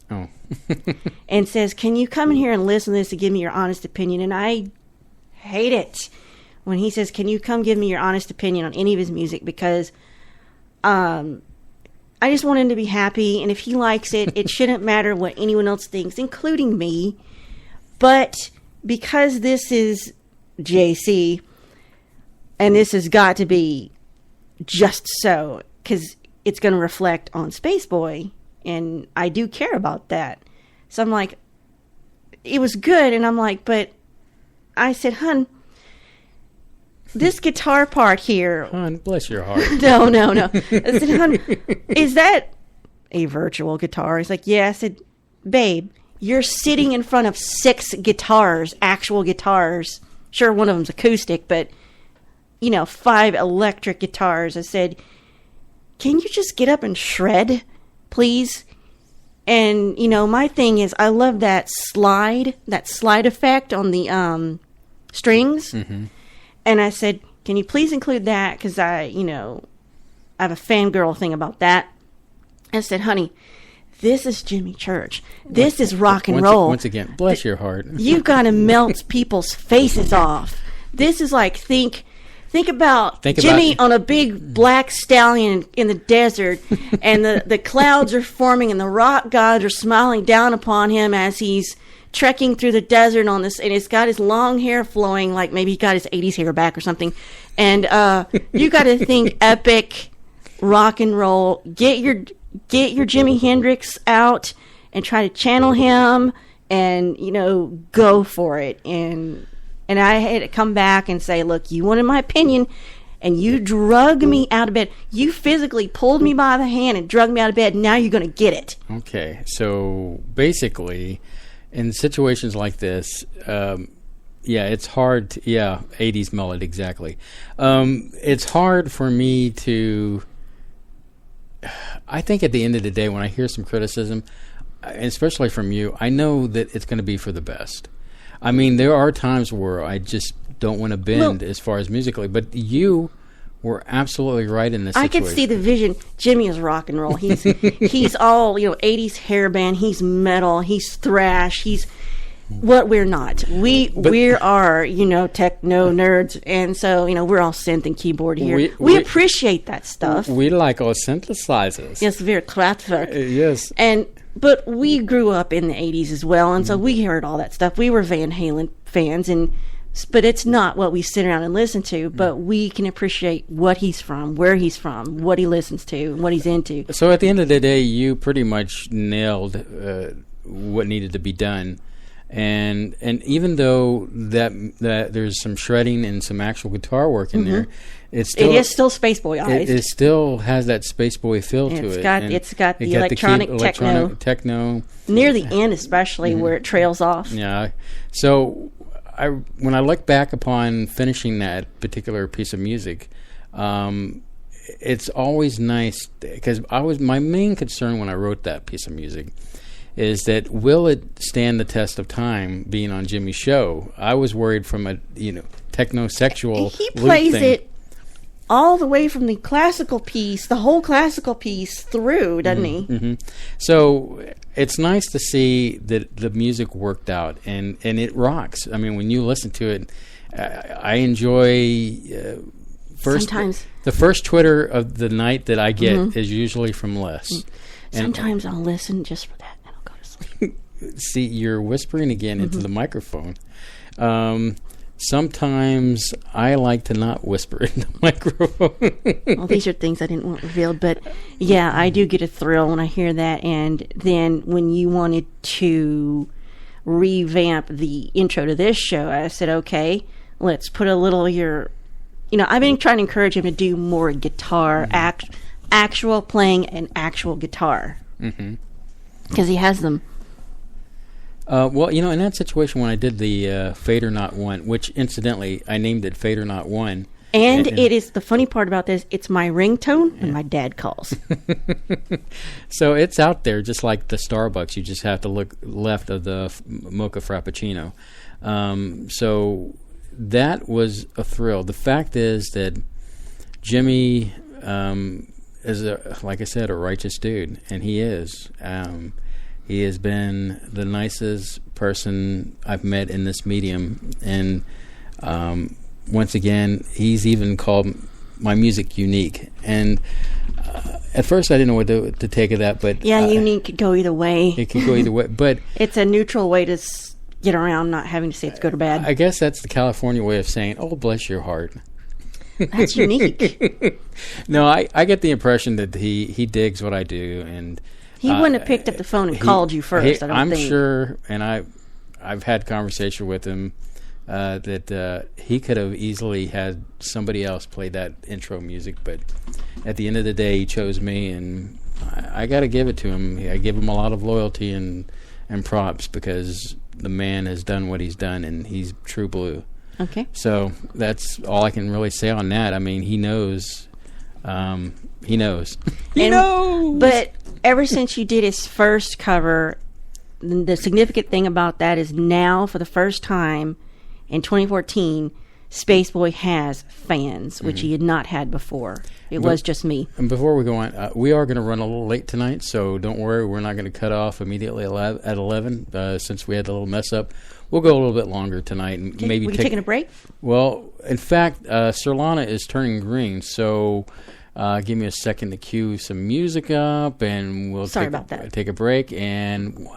and says, can you come in here and listen to this and give me your honest opinion? And I hate it when he says, can you come give me your honest opinion on any of his music? Because I just want him to be happy. And if he likes it, it shouldn't matter what anyone else thinks, including me. But because this is JC, and this has got to be just so, because it's going to reflect on Spaceboy, and I do care about that. So I'm like, it was good, and I'm like, but I said, hun, this guitar part here... Hun, bless your heart. No. I said, hun, is that a virtual guitar? He's like, yeah. I said, babe, you're sitting in front of 6 guitars, actual guitars. Sure, one of them's acoustic, but, 5 electric guitars. I said... Can you just get up and shred, please? And, my thing is, I love that slide effect on the strings. Mm-hmm. And I said, can you please include that? Because I have a fangirl thing about that. I said, honey, this is Jimmy Church. This is rock and roll. Once again, bless your heart. You've got to melt people's faces off. This is like, think Think about Jimmy on a big black stallion in the desert, and the clouds are forming, and the rock gods are smiling down upon him as he's trekking through the desert on this, and he's got his long hair flowing, like maybe he got his 80s hair back or something. And you got to think epic rock and roll. Get your Jimi Hendrix out and try to channel him, and go for it. And I had to come back and say, look, you wanted my opinion, and you drug me out of bed. You physically pulled me by the hand and drug me out of bed. Now you're going to get it. Okay, so basically, in situations like this, it's hard to, 80s melody, exactly. It's hard for me to, I think at the end of the day, when I hear some criticism, especially from you, I know that it's going to be for the best. I mean, there are times where I just don't want to bend as far as musically, but you were absolutely right in this situation. I could see the vision. Jimmy is rock and roll. He's all 80s hairband. He's metal. He's thrash. He's what we're not. We are techno nerds, and so we're all synth and keyboard here. We appreciate that stuff. We like our synthesizers. Yes, we're Kraftwerk. Yes, But we grew up in the 80s as well, and so we heard all that stuff. We were Van Halen fans, but it's not what we sit around and listen to, but we can appreciate what he's from, where he's from, what he listens to, what he's into. So at the end of the day, you pretty much nailed what needed to be done. And even though that there's some shredding and some actual guitar work in there, it is still Spaceboy eyes. It still has that Spaceboy feel to it. It's got the electronic techno near the end, especially where it trails off. Yeah. So when I look back upon finishing that particular piece of music, it's always nice because my main concern when I wrote that piece of music is that will it stand the test of time being on Jimmy's show? I was worried from a techno-sexual he plays it all the way from the classical piece, the whole classical piece through, doesn't he? Mm-hmm. So it's nice to see that the music worked out and it rocks. I mean, when you listen to it, I enjoy sometimes the first Twitter of the night that I get is usually from Les. Sometimes I'll listen just for that. See, you're whispering again into the microphone. Sometimes I like to not whisper in the microphone. Well, these are things I didn't want revealed, but yeah, I do get a thrill when I hear that. And then when you wanted to revamp the intro to this show, I said, okay, let's put a little of your... I've been trying to encourage him to do more guitar, actual playing and actual guitar. Because he has them. Well, in that situation when I did the Fade or Not One, which incidentally I named it Fade or Not One. And it is the funny part about this, it's my ringtone when my dad calls. So it's out there just like the Starbucks. You just have to look left of the Mocha Frappuccino. So that was a thrill. The fact is that Jimmy is, like I said, a righteous dude, and he is. He has been the nicest person I've met in this medium, and once again, he's even called my music unique. And at first, I didn't know what to take of that, but unique could go either way. It could go either way, but it's a neutral way to get around not having to say it's good or bad. I guess that's the California way of saying, "Oh, bless your heart." That's unique. No, I get the impression that he digs what I do, and he wouldn't have picked up the phone and called you first. I'm sure, and I've had conversation with him that he could have easily had somebody else play that intro music, but at the end of the day, he chose me, and I got to give it to him. I give him a lot of loyalty and props because the man has done what he's done, and he's true blue. Okay. So that's all I can really say on that. I mean, he knows. He knows. He knows. But ever since you did his first cover, the significant thing about that is now, for the first time in 2014, Spaceboy has fans, which he had not had before. It was just me. And before we go on, we are going to run a little late tonight, so don't worry. We're not going to cut off immediately at 11 since we had a little mess up. We'll go a little bit longer tonight. And maybe were you taking a break? Well, in fact, Sir Lana is turning green, so give me a second to cue some music up, and we'll take a break. And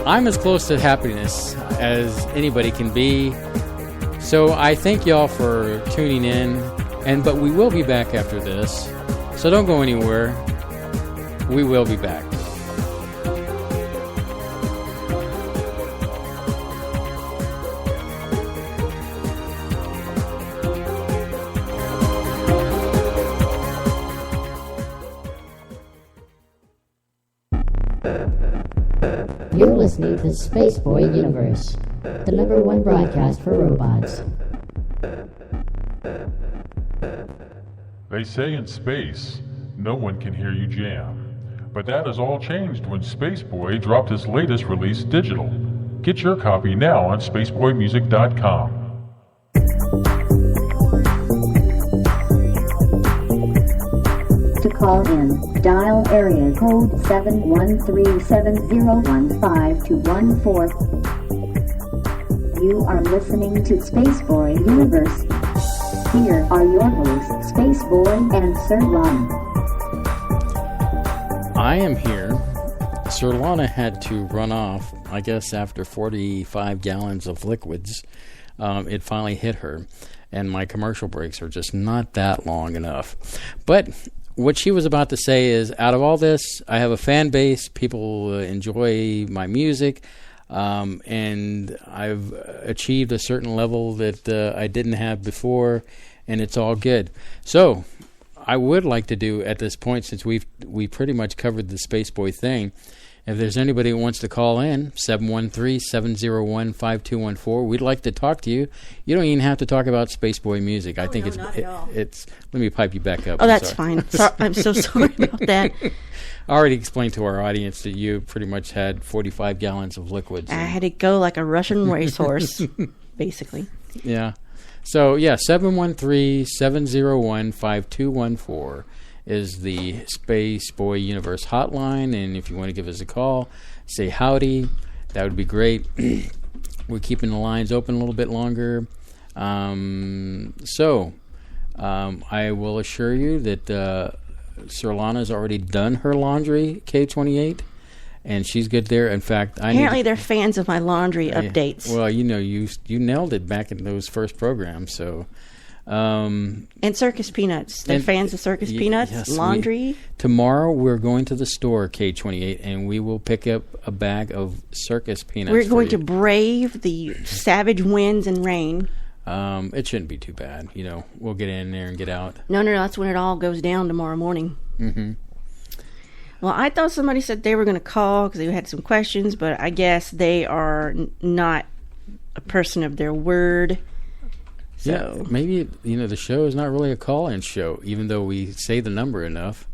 I'm as close to happiness as anybody can be. So I thank y'all for tuning in, but we will be back after this. So don't go anywhere. We will be back. You're listening to Spaceboy Universe, the #1 broadcast for robots. They say in space, no one can hear you jam. But that has all changed when Spaceboy dropped his latest release digital. Get your copy now on spaceboymusic.com. To call in, dial area code 713-701-5214. You are listening to Spaceboy Universe. Here are your hosts, Spaceboy and Sir Lana. I am here. Sir Lana had to run off, I guess, after 45 gallons of liquids. It finally hit her, and my commercial breaks are just not that long enough. But what she was about to say is, out of all this, I have a fan base. People enjoy my music, and I've achieved a certain level that I didn't have before, and it's all good. So I would like to do at this point, since we pretty much covered the Spaceboy thing, if there's anybody who wants to call in, 713-701-5214, we'd like to talk to you. You don't even have to talk about Spaceboy music. I think not at all. it's. Let me pipe you back up. Oh, that's fine. I'm so sorry about that. I already explained to our audience that you pretty much had 45 gallons of liquids. I had to go like a Russian racehorse, basically. Yeah. So, 713-701-5214 is the Spaceboy Universe hotline, and if you want to give us a call, say howdy. That would be great. We're keeping the lines open a little bit longer. I will assure you that Sir Lana's already done her laundry, K28, and she's good there. In fact, apparently they're fans of my laundry updates. Well, you nailed it back in those first programs, so... and Circus Peanuts. They're fans of Circus Peanuts. Yes, laundry. Tomorrow we're going to the store, K28, and we will pick up a bag of Circus Peanuts. We're going to brave the savage winds and rain. It shouldn't be too bad. We'll get in there and get out. No, that's when it all goes down tomorrow morning. Mm-hmm. Well, I thought somebody said they were going to call because they had some questions, but I guess they are not a person of their word. So. Yeah, maybe, the show is not really a call-in show, even though we say the number enough.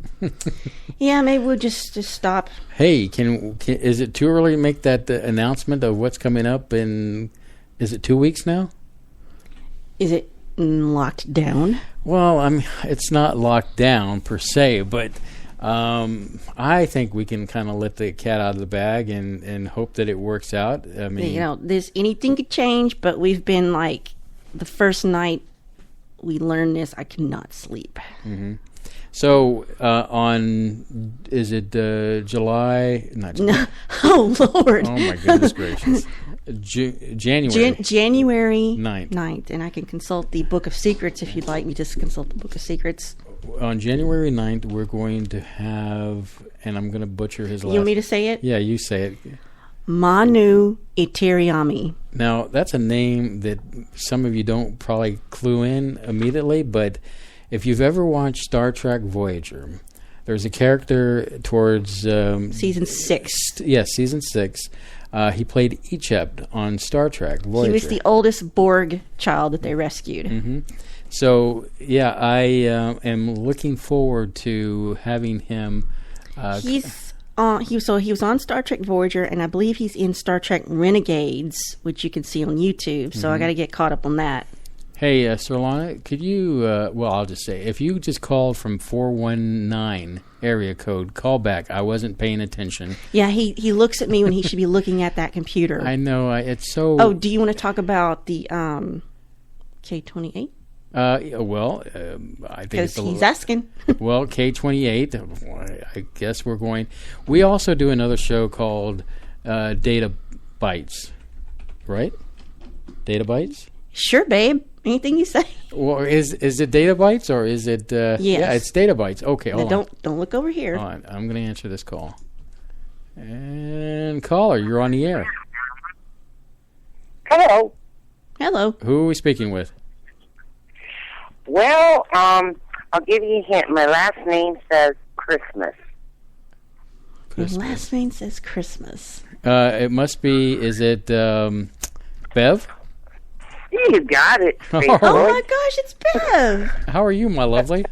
Yeah, maybe we'll just stop. Hey, is it too early to make that announcement of what's coming up is it 2 weeks now? Is it locked down? Well, it's not locked down per se, but I think we can kind of let the cat out of the bag and hope that it works out. I mean, anything could change, but we've been like, the first night we learned this, I could not sleep. Mm-hmm. So, is it July? Not July. No. Oh, Lord. Oh, my goodness gracious. January. January 9th. And I can consult the Book of Secrets if you'd like me to consult the Book of Secrets. On January 9th, we're going to have, and I'm going to butcher his last name. You want me to say it? Yeah, you say it. Manu Itiriami. Now, that's a name that some of you don't probably clue in immediately, but if you've ever watched Star Trek Voyager, there's a character towards... Season 6. Yes, Season 6. He played Icheb on Star Trek Voyager. He was the oldest Borg child that they rescued. Mm-hmm. So, I am looking forward to having him... He's he was on Star Trek Voyager, and I believe he's in Star Trek Renegades, which you can see on YouTube. So I got to get caught up on that. Hey, Solana, could you, well, I'll just say, if you just called from 419 area code, call back. I wasn't paying attention. Yeah, he looks at me when he should be looking at that computer. I know, it's so... Oh, do you want to talk about the K-28? I think Because he's asking. Well, K-28, I guess we're going... We also do another show called Data Bytes, right? Data Bytes? Sure, babe. Anything you say. Well, is it Data Bytes or is it... Yes. Yeah, it's Data Bytes. Okay, hold on. Don't look over here. Hold on. I'm going to answer this call. And caller, you're on the air. Hello. Hello. Who are we speaking with? Well, I'll give you a hint. My last name says Christmas. Your last name says Christmas. It must be, is it Bev? You got it. Oh my gosh, it's Bev. How are you, my lovely?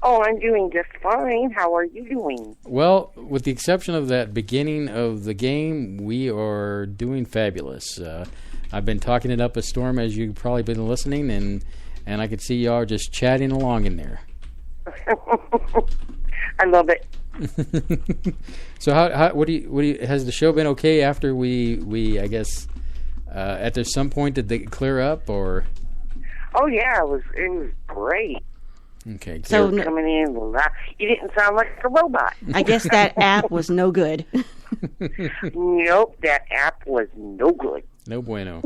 Oh, I'm doing just fine. How are you doing? Well, with the exception of that beginning of the game, we are doing fabulous. I've been talking it up a storm, as you've probably been listening, and I could see y'all just chatting along in there. I love it. So, what do you? Has the show been okay after we I guess, at some point did they clear up or? Oh yeah, it was great. Okay, good. So Coming in, you didn't sound like a robot. I guess that app was no good. Nope, that app was no good. No bueno.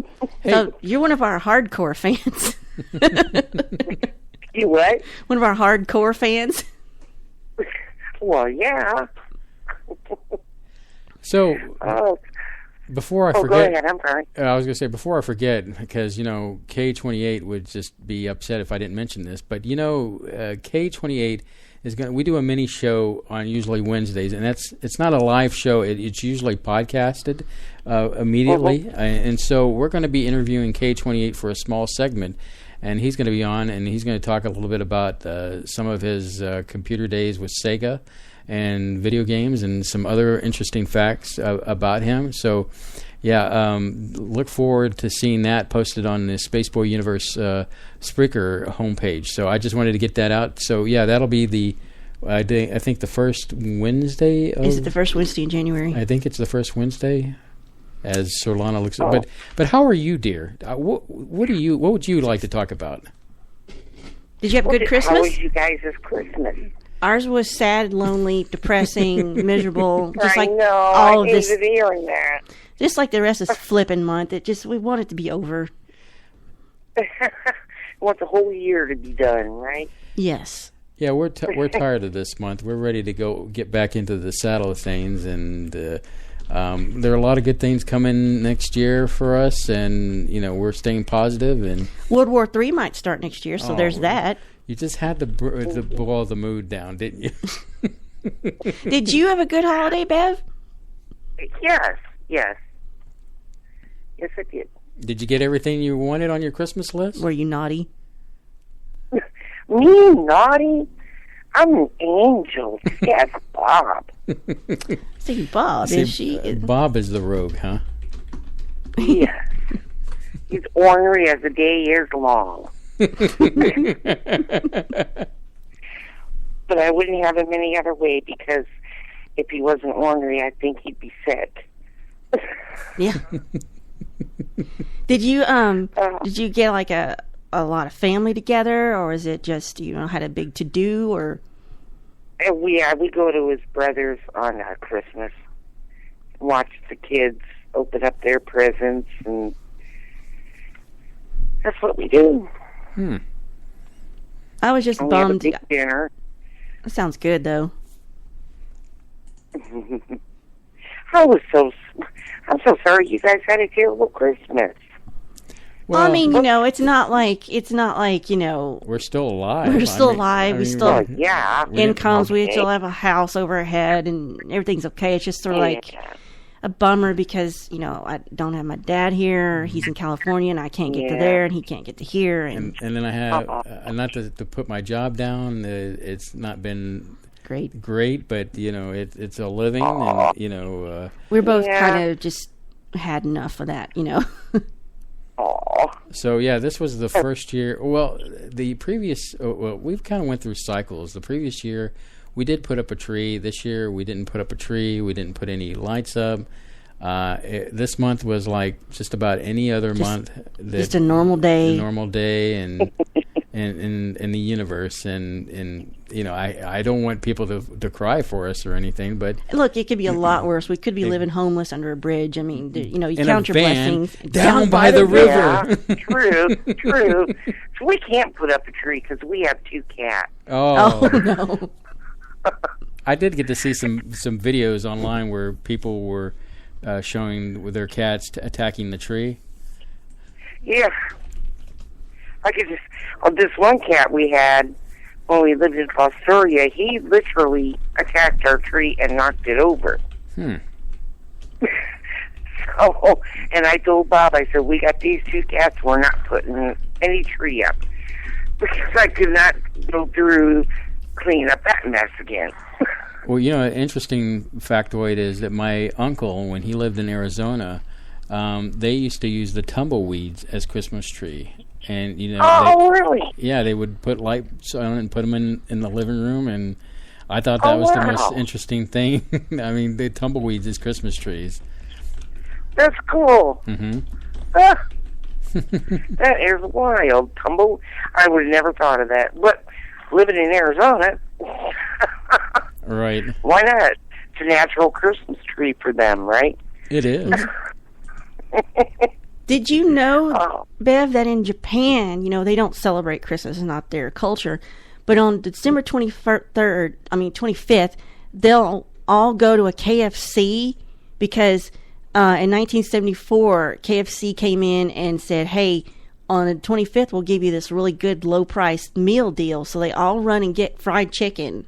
So you're one of our hardcore fans. You what? One of our hardcore fans. Well, yeah. So before I forget, go ahead. I'm sorry. I was going to say before I forget, because K28 would just be upset if I didn't mention this. But K28 is going. We do a mini show on usually Wednesdays, and it's not a live show. It's usually podcasted immediately, and so we're going to be interviewing K28 for a small segment. And he's going to be on, and he's going to talk a little bit about some of his computer days with Sega and video games and some other interesting facts about him. So, yeah, look forward to seeing that posted on the Spaceboy Universe Spreaker homepage. So I just wanted to get that out. So, yeah, that'll be I think the first Wednesday. Is it the first Wednesday in January? I think it's the first Wednesday. As Solana looks at, but how are you, dear? What would you like to talk about? Did you have a good Christmas? How was you guys' Christmas? Ours was sad, lonely, depressing, miserable, just like I know, all I of this. hated hearing that. Just like the rest of this flipping month, we want it to be over. Want the whole year to be done, right? Yes. Yeah, we're tired of this month. We're ready to get back into the saddle of things, and there are a lot of good things coming next year for us, and we're staying positive. And World War III might start next year, so there's that. You just had to boil the mood down, didn't you? Did you have a good holiday, Bev? Yes, I did. Did you get everything you wanted on your Christmas list? Were you naughty? Me naughty? I'm an angel. Yes, Bob. See, Bob, See, is she? Bob is the rogue, huh? Yes. He's ornery as the day is long. But I wouldn't have him any other way, because if he wasn't ornery, I think he'd be sick. Yeah. Did you get like a lot of family together, or is it just had a big to do, or? We go to his brother's on Christmas, watch the kids open up their presents, and that's what we do. I was just and bummed. We have a big dinner. That sounds good, though. I'm so sorry you guys had a terrible Christmas. Well, I mean, it's not like we're still alive. We're still alive. We still have incomes. We still have a house over our head, and everything's okay. It's just sort of like a bummer because I don't have my dad here. He's in California, and I can't get to there, and he can't get to here. And then I have not to put my job down. It's not been great, but it's a living, and we're both Yeah. kind of just had enough of that, Aw. So yeah, this was the first year. Well, the previous, we've kind of went through cycles. The previous year, we did put up a tree. This year, we didn't put up a tree. We didn't put any lights up. This month was like just about any other month. Just a normal day. A normal day, and in the universe, and I don't want people to cry for us or anything, but Look, it could be a lot worse. We could be living homeless under a bridge. I mean, you in count a your van blessings. down by the river. Yeah, true. So we can't put up a tree because we have 2 cats. Oh, no. I did get to see some videos online where people were showing with their cats attacking the tree. Yeah. I could just... this one cat we had when we lived in Fostoria, he literally attacked our tree and knocked it over. So, and I told Bob, I said, we got these 2 cats, we're not putting any tree up. Because I could not go through cleaning up that mess again. Well, an interesting factoid is that my uncle, when he lived in Arizona, they used to use the tumbleweeds as Christmas tree. And, really? Yeah, they would put lights on and put them in the living room, and I thought that was the most interesting thing. I mean, the tumbleweeds as Christmas trees. That's cool. Mm-hmm. That is wild. I would have never thought of that. But living in Arizona, right? Why not? It's a natural Christmas tree for them, right? It is. Did you know, Bev, that in Japan, they don't celebrate Christmas, it's not their culture, but on December 25th, they'll all go to a KFC because in 1974, KFC came in and said, hey, on the 25th, we'll give you this really good low-priced meal deal. So they all run and get fried chicken.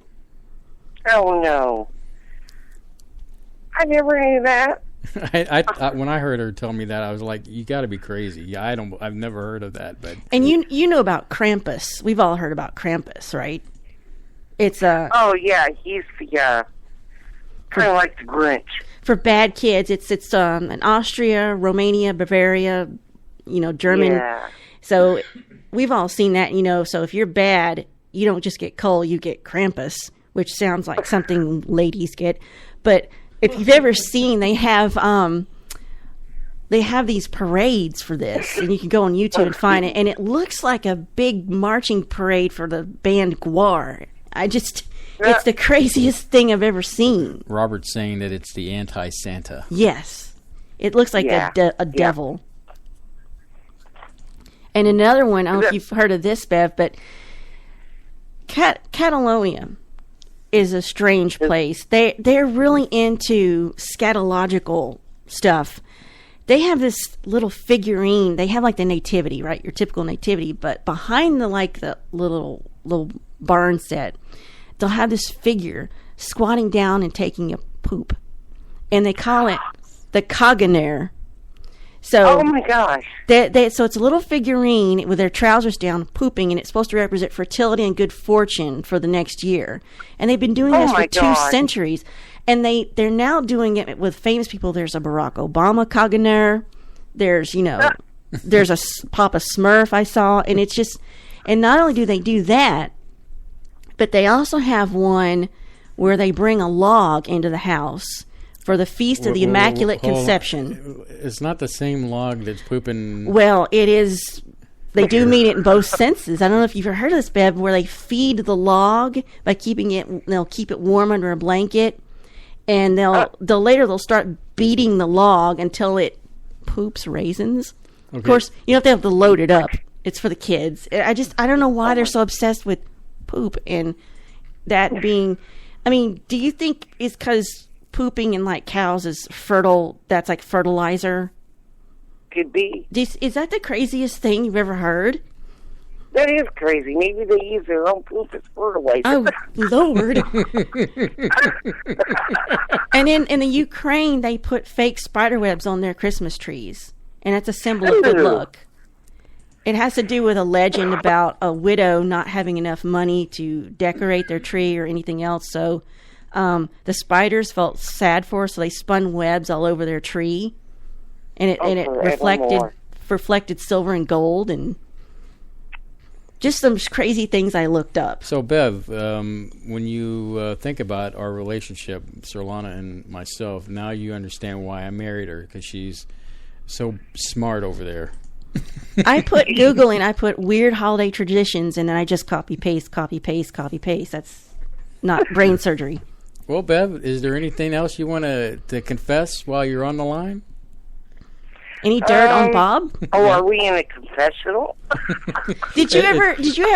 Oh, no. I never knew that. I when I heard her tell me that, I was like, "You got to be crazy." Yeah, I've never heard of that. But and you know about Krampus? We've all heard about Krampus, right? It's oh yeah, he's the kind of like the Grinch for bad kids. It's in Austria, Romania, Bavaria, German. Yeah. So we've all seen that, So if you're bad, you don't just get coal, you get Krampus, which sounds like something ladies get, but. If you've ever seen, they have these parades for this, and you can go on YouTube and find it, and it looks like a big marching parade for the band Gwar. It's the craziest thing I've ever seen. Robert's saying that it's the anti-Santa. Yes. It looks like a devil. And another one, I don't know if you've heard of this, Bev, but Catalonia is a strange place. They're really into scatological stuff. They have this little figurine. They have like the nativity, right? Your typical nativity, but behind the little barn set, they'll have this figure squatting down and taking a poop, and they call it the Caganer. So, oh my gosh! So it's a little figurine with their trousers down, pooping, and it's supposed to represent fertility and good fortune for the next year. And they've been doing this for 2 centuries, and they're now doing it with famous people. There's a Barack Obama Caganer. There's there's a Papa Smurf I saw, and it's just, and not only do they do that, but they also have one where they bring a log into the house for the Feast of the Immaculate Conception. It's not the same log that's pooping. Well, it is. They do mean it in both senses. I don't know if you've ever heard of this, Bev, where they feed the log by keeping it. They'll keep it warm under a blanket, and they'll start beating the log until it poops raisins. Okay. Of course, you don't have to load it up. It's for the kids. I don't know why they're so obsessed with poop and that being. I mean, do you think it's because pooping in like cows is fertile? That's like fertilizer. Could be. Is that the craziest thing you've ever heard? That is crazy. Maybe they use their own poop as fertilizer. Oh, Lord. And in the Ukraine, they put fake spider webs on their Christmas trees. And that's a symbol of good luck. It has to do with a legend about a widow not having enough money to decorate their tree or anything else. So the spiders felt sad for her, so they spun webs all over their tree, and it reflected silver and gold and just some crazy things I looked up. So, Bev, when you think about our relationship, Sirlana and myself, now you understand why I married her, because she's so smart over there. I put Googling, I put weird holiday traditions, and then I just copy paste. That's not brain surgery. Well, Bev, is there anything else you want to confess while you're on the line? Any dirt on Bob? Oh, are we in a confessional? Did you have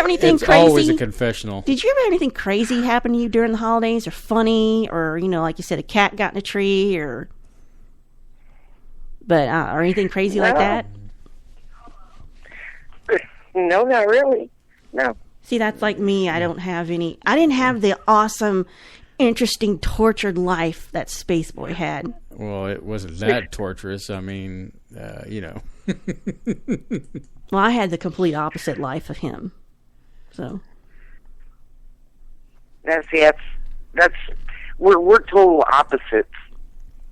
anything it's crazy? It's always a confessional. Did you ever have anything crazy happen to you during the holidays, or funny, or, like you said, a cat got in a tree, or anything crazy like that? No, not really. No. See, that's like me. I didn't have the awesome, interesting, tortured life that Spaceboy had. Well, it wasn't that torturous. I mean, Well, I had the complete opposite life of him. So. That's we're total opposites.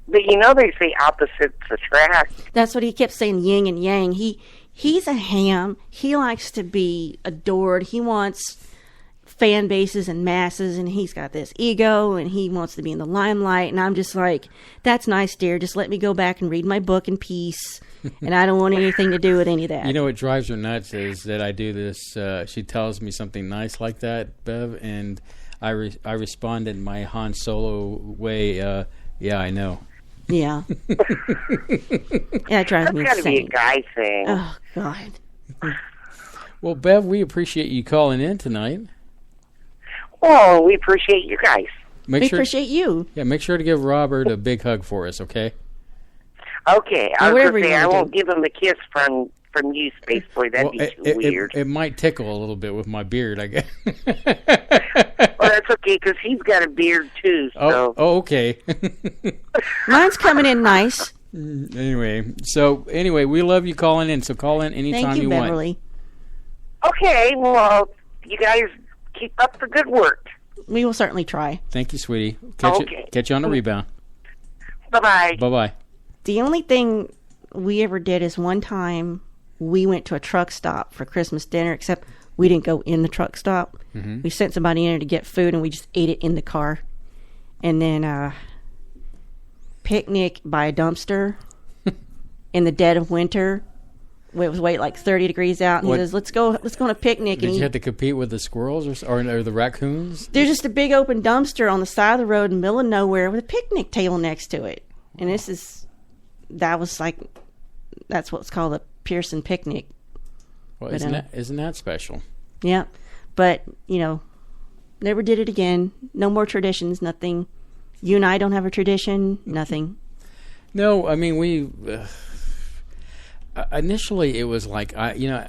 But they say opposites attract. That's what he kept saying, yin and yang. He's a ham. He likes to be adored. He wants fan bases and masses, and he's got this ego, and he wants to be in the limelight. And I'm just like, that's nice, dear. Just let me go back and read my book in peace. And I don't want anything to do with any of that. What drives her nuts is that I do this. She tells me something nice like that, Bev, and I respond in my Han Solo way. Yeah, I know. Yeah. That drives me insane. That's got to be a guy thing. Oh, God. Well, Bev, we appreciate you calling in tonight. Well, we appreciate you guys. We appreciate you. Yeah, make sure to give Robert a big hug for us, okay? Okay. I was going to say, I won't give him a kiss from you, Spaceboy. That'd be too weird. It might tickle a little bit with my beard, I guess. Well, that's okay, because he's got a beard, too. So. Oh, okay. Mine's coming in nice. Anyway, we love you calling in, so call in anytime you want. Thank you, Beverly. Okay, well, you guys keep up the good work. We will certainly try. Thank you, sweetie. Catch you on the rebound. Bye-bye. Bye-bye. The only thing we ever did is one time we went to a truck stop for Christmas dinner, except we didn't go in the truck stop. Mm-hmm. We sent somebody in there to get food, and we just ate it in the car. And then picnic by a dumpster in the dead of winter. It was like 30 degrees out, and he says, "Let's go on a picnic." Did you have to compete with the squirrels or the raccoons? There's just a big open dumpster on the side of the road in the middle of nowhere with a picnic table next to it, and that's what's called a Pearson picnic. Well, isn't that special? Yeah, but never did it again. No more traditions. Nothing. You and I don't have a tradition. Nothing. No, I mean we. Initially, it was like as I'm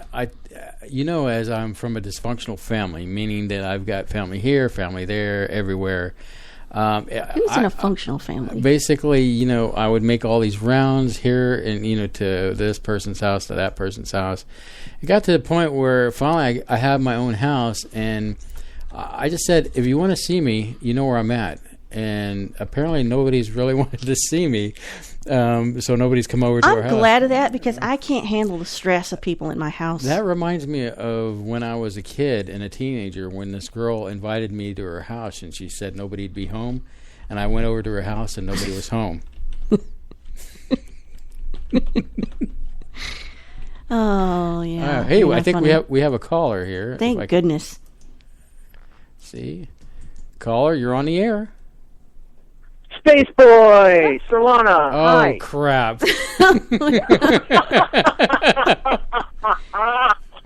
from a dysfunctional family, meaning that I've got family here, family there, everywhere. Who's in a functional family? Basically, I would make all these rounds here, and to this person's house, to that person's house. It got to the point where finally I have my own house, and I just said, if you want to see me, you know where I'm at. And apparently nobody's really wanted to see me, so nobody's come over to our house. I'm glad of that, because I can't handle the stress of people in my house. That reminds me of when I was a kid and a teenager, when this girl invited me to her house, and she said nobody'd be home, and I went over to her house and nobody was home. Oh, yeah. Hey, I think funny. we have a caller here. Thank goodness. See? Caller, you're on the air. Spaceboy, Sirlana. Oh, hi. Crap.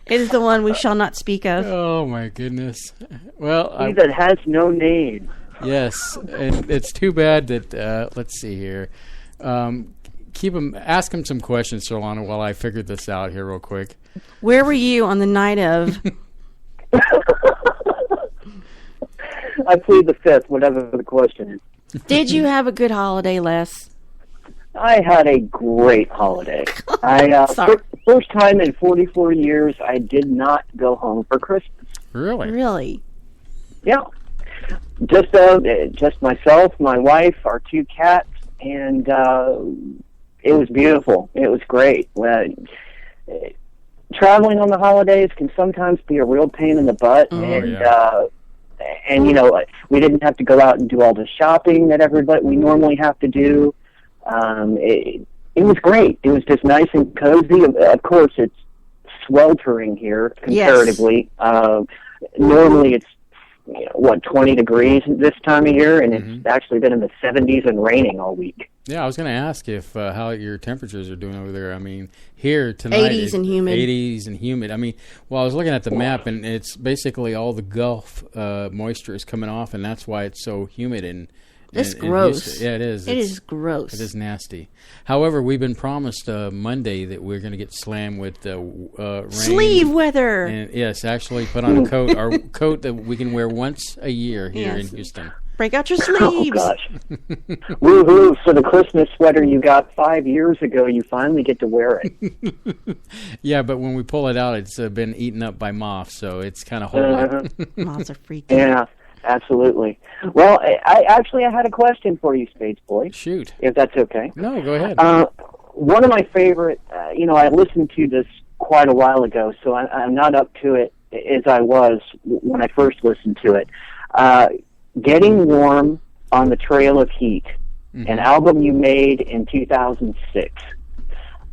It is the one we shall not speak of. Oh, my goodness. Well, he that has no name. Yes, and it's too bad that, let's see here. Ask him some questions, Sirlana, while I figure this out here real quick. Where were you on the night of? I plead the fifth, whatever the question is. Did you have a good holiday, Les? I had a great holiday. Sorry. first time in 44 years I did not go home for Christmas. Really? Really? Yeah. Just myself, my wife, our 2 cats, and it was beautiful. It was great. Traveling on the holidays can sometimes be a real pain in the butt, and you know, we didn't have to go out and do all the shopping that we normally have to do. It was great. It was just nice and cozy. Of course, it's sweltering here comparatively. Yes. Normally, it's 20 degrees this time of year, and it's actually been in the 70s and raining all week. Yeah, I was going to ask if how your temperatures are doing over there. I mean, here tonight, 80s and humid. 80s and humid. I mean, well, I was looking at the map, and it's basically all the Gulf moisture is coming off, and that's why it's so humid and. It's gross. Yeah, it is. It is gross. It is nasty. However, we've been promised Monday that we're going to get slammed with rain. Sleeve weather. And yes, actually put on a coat, our coat that we can wear once a year here in Houston. Break out your sleeves. Oh, gosh. Woo-hoo, for the Christmas sweater you got 5 years ago, you finally get to wear it. Yeah, but when we pull it out, it's been eaten up by moths, so it's kind of holy. Moths are freaky. Yeah. Absolutely. Well, I had a question for you, Spaceboy. Shoot. If that's okay. No, go ahead. One of my favorite, I listened to this quite a while ago, so I'm not up to it as I was when I first listened to it. Getting Warm on the Trail of Heat, an album you made in 2006.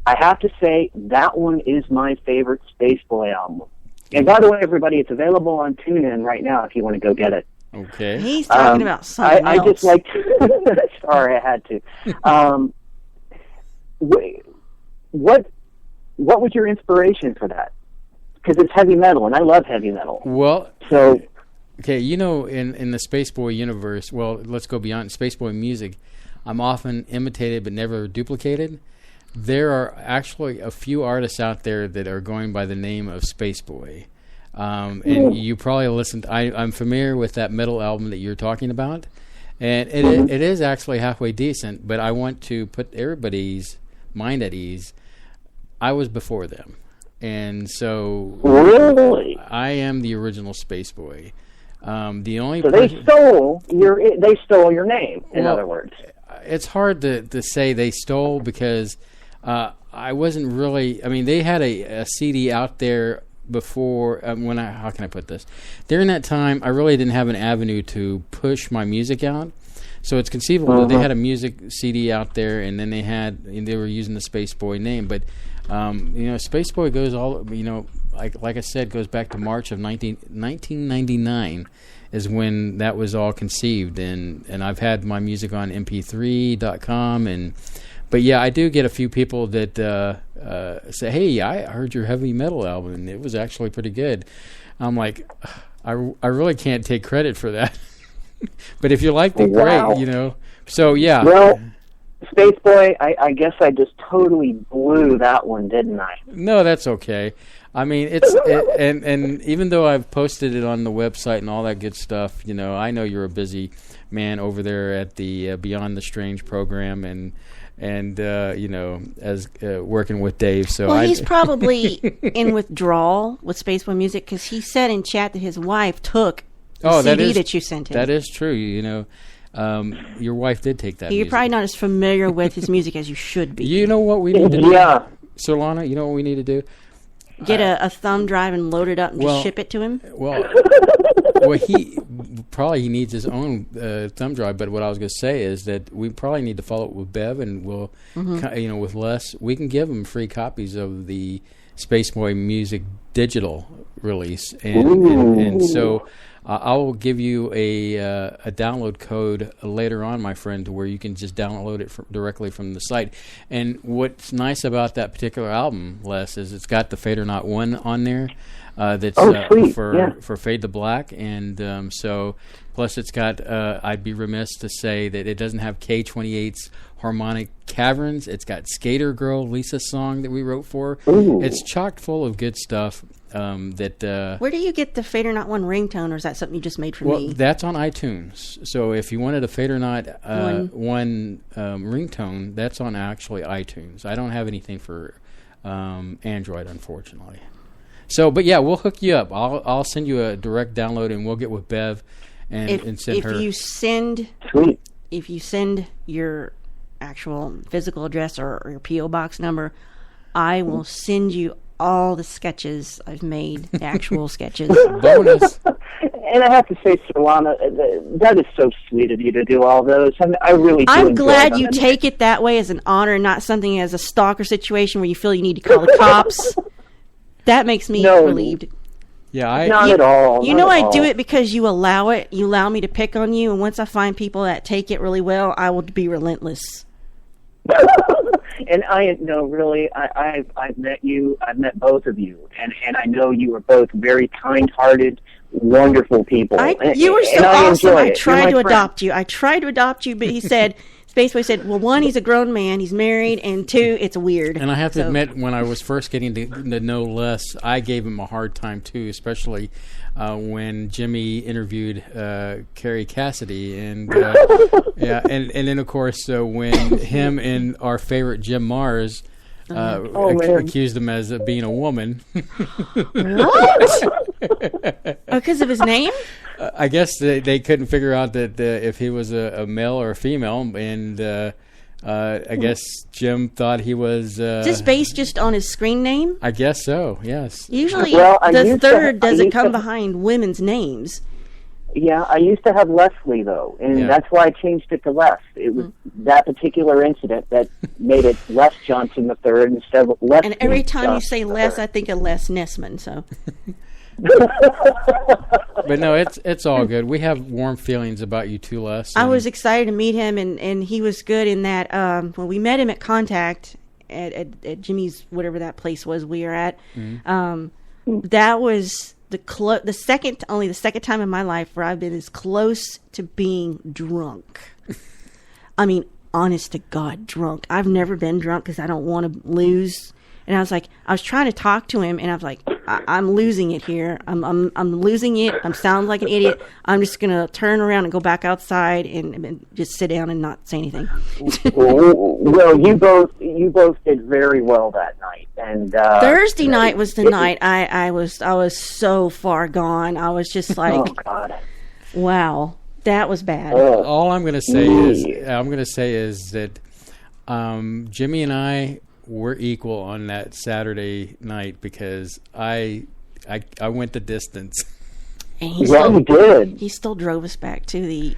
I have to say, that one is my favorite Spaceboy album. And by the way, everybody, it's available on TuneIn right now if you want to go get it. Okay. He's talking about something I else. just like to... Sorry, I had to. What was your inspiration for that? Because it's heavy metal, and I love heavy metal. Well... So... Okay, in the Spaceboy universe, well, let's go beyond Spaceboy music. I'm often imitated but never duplicated. There are actually a few artists out there that are going by the name of Spaceboy. And you probably listened. I'm familiar with that metal album that you're talking about, and it is actually halfway decent. But I want to put everybody's mind at ease. I was before them, and so really, I am the original Spaceboy. The only they stole your name. In other words, it's hard to say they stole because I wasn't really. I mean, they had a CD out there before how can I put this? During that time, I really didn't have an avenue to push my music out. So it's conceivable that they had a music CD out there, and then they were using the Spaceboy name. But Spaceboy goes all like I said, goes back to March of 1999 is when that was all conceived, and I've had my music on mp3.com But yeah, I do get a few people that say, "Hey, I heard your heavy metal album, and it was actually pretty good." I'm like, I really can't take credit for that. But if you liked it, great, So yeah. Well, Spaceboy, I guess I just totally blew that one, didn't I? No, that's okay. I mean, and even though I've posted it on the website and all that good stuff, I know you're a busy man over there at the Beyond the Strange program and as working with Dave. So he's probably in withdrawal with Spaceboy music because he said in chat that his wife took the CD that you sent him. That is true. Your wife did take that. You're music. probably not as familiar with his music as you should be. You know what we need to do? Yeah. Solana, you know what we need to do? Get a thumb drive and load it up and just ship it to him? Well, he needs his own thumb drive. But what I was going to say is that we probably need to follow up with Bev, and we'll, with Les, we can give him free copies of the Spaceboy Music digital release, and so I will give you a download code later on, my friend, to where you can just download it directly from the site. And what's nice about that particular album, Les, is it's got the Fade or Not 1 on there. That's for Fade to Black, and so plus it's got. I'd be remiss to say that it doesn't have K28's Harmonic Caverns. It's got Skater Girl, Lisa's song that we wrote for. Ooh. It's chocked full of good stuff. Where do you get the Fade or Not 1 ringtone, or is that something you just made for me? Well, that's on iTunes. So if you wanted a Fade or Not 1 ringtone, that's on actually iTunes. I don't have anything for Android, unfortunately. So, but yeah, we'll hook you up. I'll send you a direct download, and we'll get with Bev and send her. If you send your actual physical address or your P.O. box number, I will send you all the sketches I've made, the actual sketches. Bonus. And I have to say, Solana, that is so sweet of you to do all those. I really do. I'm glad you take it that way as an honor, not something as a stalker situation where you feel you need to call the cops. That makes me relieved. Yeah, not at all. You know, I do it because you allow it. You allow me to pick on you, and once I find people that take it really well, I will be relentless. And I've met you. I've met both of you, and I know you are both very kind-hearted, wonderful people. You were so awesome. I tried to adopt you, but he said, Spaceboy said, well, one, he's a grown man, he's married, and two, it's weird. And I have to admit, when I was first getting to know Les, I gave him a hard time too, especially when Jimmy interviewed Carrie Cassidy, and and then of course when him and our favorite Jim Mars accused him as being a woman. What? Because of his name? I guess they couldn't figure out that if he was a male or a female, and I guess Jim thought he was. Is this based just on his screen name? I guess so. Yes. Usually, the third doesn't come behind women's names. Yeah, I used to have Leslie though, and that's why I changed it to Les. It was that particular incident that made it Les Johnson the third instead of Les. And every time you say Les, I think of Les Nessman. So. But no, it's all good. We have warm feelings about you too, Les. I was excited to meet him, and he was good in that. When we met him at Contact at Jimmy's, whatever that place was we were at, that was the second time in my life where I've been as close to being drunk. I mean, honest to God, drunk. I've never been drunk because I don't want to lose. And I was trying to talk to him, and I was like, I'm losing it here. I'm losing it. I'm sounding like an idiot. I'm just gonna turn around and go back outside and just sit down and not say anything. Well, you both did very well that night. And Thursday night was the night I was so far gone. I was just like, oh God, wow, that was bad. All I'm gonna say is that Jimmy and I were equal on that Saturday night because I went the distance. And you did. He still drove us back to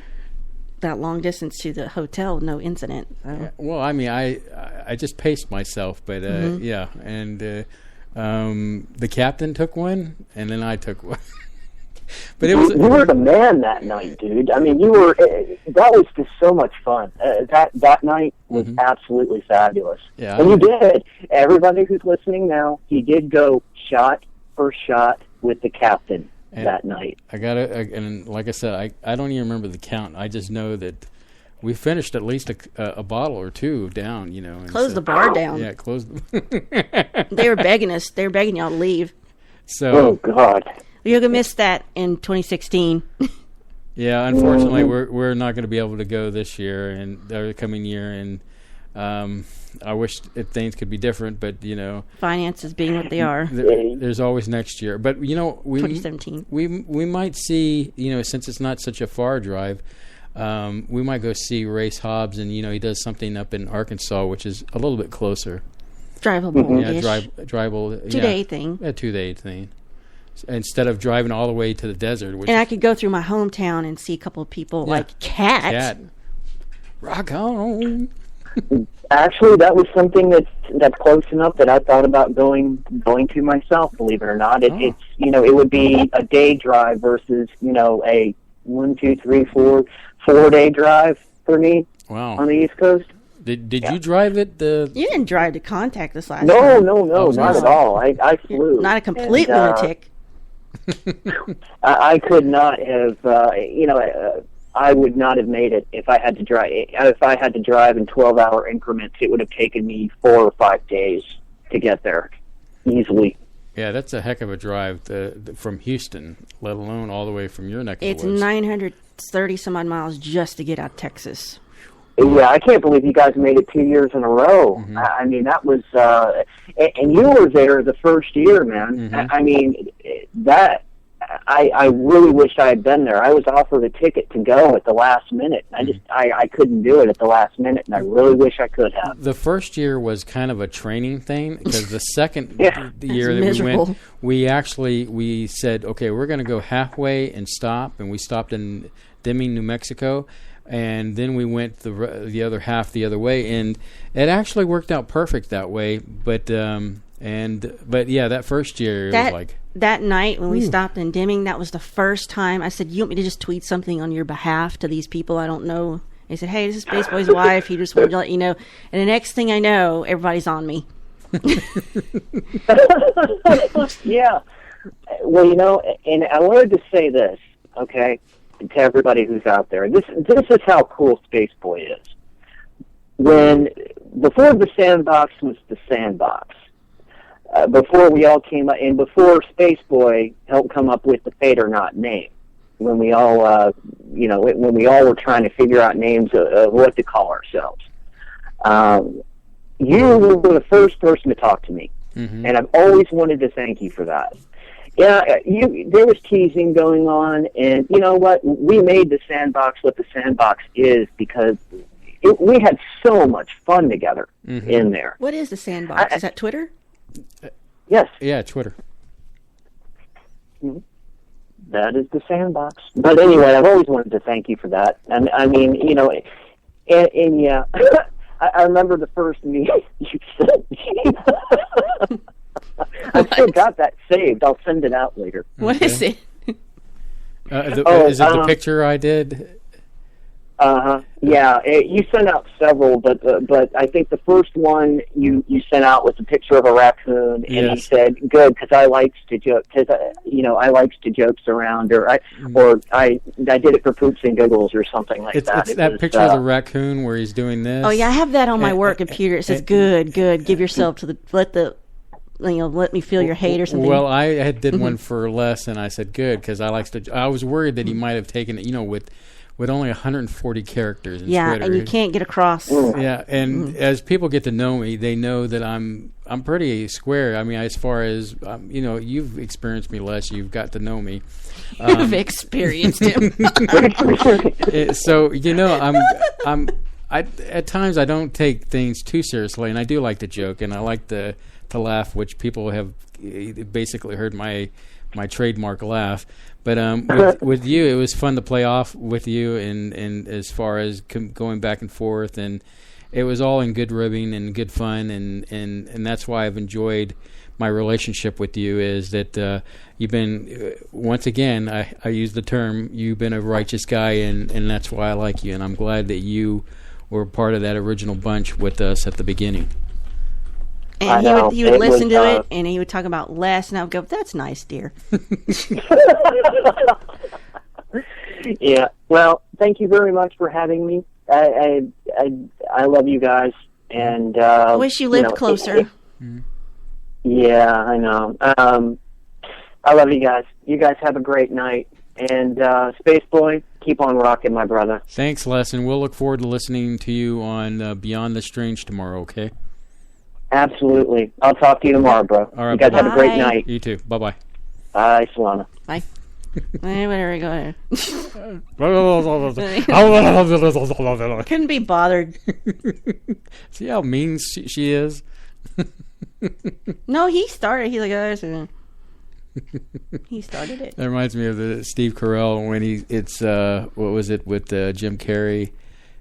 that long distance to the hotel, no incident. So. Yeah, well, I mean, I just paced myself, but yeah, and the captain took one, and then I took one. But you were the man that night, dude. I mean, you were. That was just so much fun. That night was absolutely fabulous. Yeah, and you did. Everybody who's listening now, he did go shot for shot with the captain that night. And like I said, I don't even remember the count. I just know that we finished at least a bottle or two down. You know, close the bar down. Yeah, close. They were begging us. They were begging y'all to leave. So. Oh God. You're gonna miss that in 2016. Yeah, unfortunately, we're not going to be able to go this year and the coming year, and I wish things could be different, but you know, finances being what they are, there's always next year. But you know, 2017, we might see, you know, since it's not such a far drive, we might go see Race Hobbs, and you know, he does something up in Arkansas, which is a little bit closer. Drivable, yeah, drivable, 2-day thing. A 2-day thing. Instead of driving all the way to the desert. And I could go through my hometown and see a couple of people like Cat. Rock on. Actually, that was something that's close enough that I thought about going to myself, believe it or not. It's, you know, it would be a day drive versus, you know, a 4-day drive for me on the East Coast. Did you drive it? You didn't drive to Contact this last time. No, not at all. I flew. Not a complete lunatic. I could not have, I would not have made it if I had to drive. If I had to drive in 12-hour increments, it would have taken me 4 or 5 days to get there easily. Yeah, that's a heck of a drive from Houston, let alone all the way from your neck of the woods. It's 930 some odd miles just to get out of Texas. Yeah, I can't believe you guys made it 2 years in a row. Mm-hmm. I mean, that was, and you were there the first year, man. Mm-hmm. I mean, I really wish I had been there. I was offered a ticket to go at the last minute. I couldn't do it at the last minute, and I really wish I could have. The first year was kind of a training thing, because the second year that miserable. we went, we said, okay, we're going to go halfway and stop, and we stopped in Deming, New Mexico, and then we went the other half the other way, and it actually worked out perfect that way. But yeah, that first year it was like. That night when we stopped in Deming, that was the first time I said, you want me to just tweet something on your behalf to these people I don't know? They said, hey, this is Spaceboy's wife. He just wanted to let you know. And the next thing I know, everybody's on me. Yeah. Well, you know, and I wanted to say this, okay, to everybody who's out there. This is how cool Spaceboy is. Before the Sandbox was the Sandbox, before we all came up, and before Spaceboy helped come up with the Fate or Not name, when we all, when we all were trying to figure out names of what to call ourselves, you were the first person to talk to me, and I've always wanted to thank you for that. Yeah, there was teasing going on, and you know what? We made the Sandbox what the Sandbox is because we had so much fun together in there. What is the Sandbox? Is that Twitter? Yes. Yeah, Twitter. That is the Sandbox. But anyway, I've always wanted to thank you for that. And I mean, you know, and yeah, I remember the first meeting you sent me. I've still got that saved. I'll send it out later. What is it? Is it the picture I did? Yeah, you sent out several, but I think the first one you sent out was a picture of a raccoon, and you said, "Good, because I likes to joke, because I likes to jokes around, or I did it for poops and giggles or something like that." It's that picture of the raccoon where he's doing this. Oh yeah, I have that on my work computer. It says, "Good, give yourself to let me feel your hate" or something. Well, I did one for Les, and I said, "Good," because I was worried that he might have taken it, with only 140 characters in Twitter. And you can't get across. Yeah, and as people get to know me, they know that I'm pretty square. I mean, as far as you've experienced me, Les. You've got to know me. You've experienced him. So I'm at times I don't take things too seriously, and I do like to joke, and I like to laugh, which people have basically heard my trademark laugh. But with you, it was fun to play off with you, and as far as going back and forth, and it was all in good ribbing and good fun, and that's why I've enjoyed my relationship with you. Is that you've been, once again, I use the term, you've been a righteous guy, and that's why I like you, and I'm glad that you were part of that original bunch with us at the beginning. And he would listen to it, and he would talk about Les, and I would go, "That's nice, dear." Yeah. Well, thank you very much for having me. I love you guys, and I wish you lived closer. Yeah, I know. I love you guys. You guys have a great night, and Spaceboy, keep on rocking, my brother. Thanks, Les, and we'll look forward to listening to you on Beyond the Strange tomorrow. Okay. Absolutely. I'll talk to you tomorrow, bro. All right, you guys have a great night. You too. Bye-bye. Bye, Solana. Bye. Whatever, go ahead. Couldn't be bothered. See how mean she is? No, he started. He's like, he started it. That reminds me of the Steve Carell when it's what was it with Jim Carrey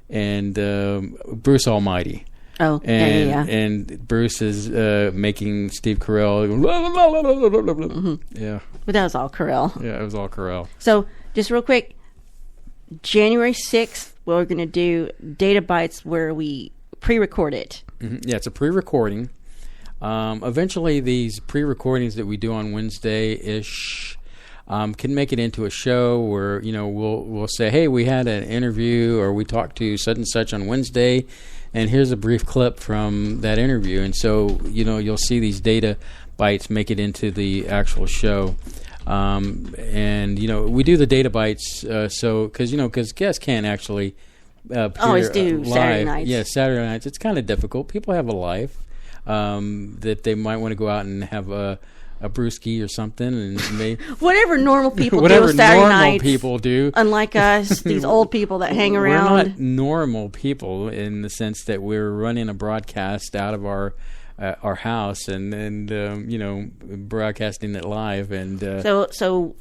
and Bruce Almighty. Oh, yeah. And Bruce is making Steve Carell. Yeah. But that was all Carell. Yeah, it was all Carell. So, just real quick, January 6th, we're going to do Data Bites where we pre-record it. Mm-hmm. Yeah, it's a pre-recording. Eventually, these pre-recordings that we do on Wednesday-ish can make it into a show where, we'll say, hey, we had an interview or we talked to such and such on Wednesday, and here's a brief clip from that interview. And so, you'll see these data bites make it into the actual show. And, we do the data bites because guests can't actually always do Saturday nights. Yeah, Saturday nights. It's kind of difficult. People have a life that they might want to go out and have a brewski or something, and they whatever normal people whatever do Saturday normal nights, people do. Unlike us, these old people that hang around. We're not normal people in the sense that we're running a broadcast out of our house and broadcasting it live. And so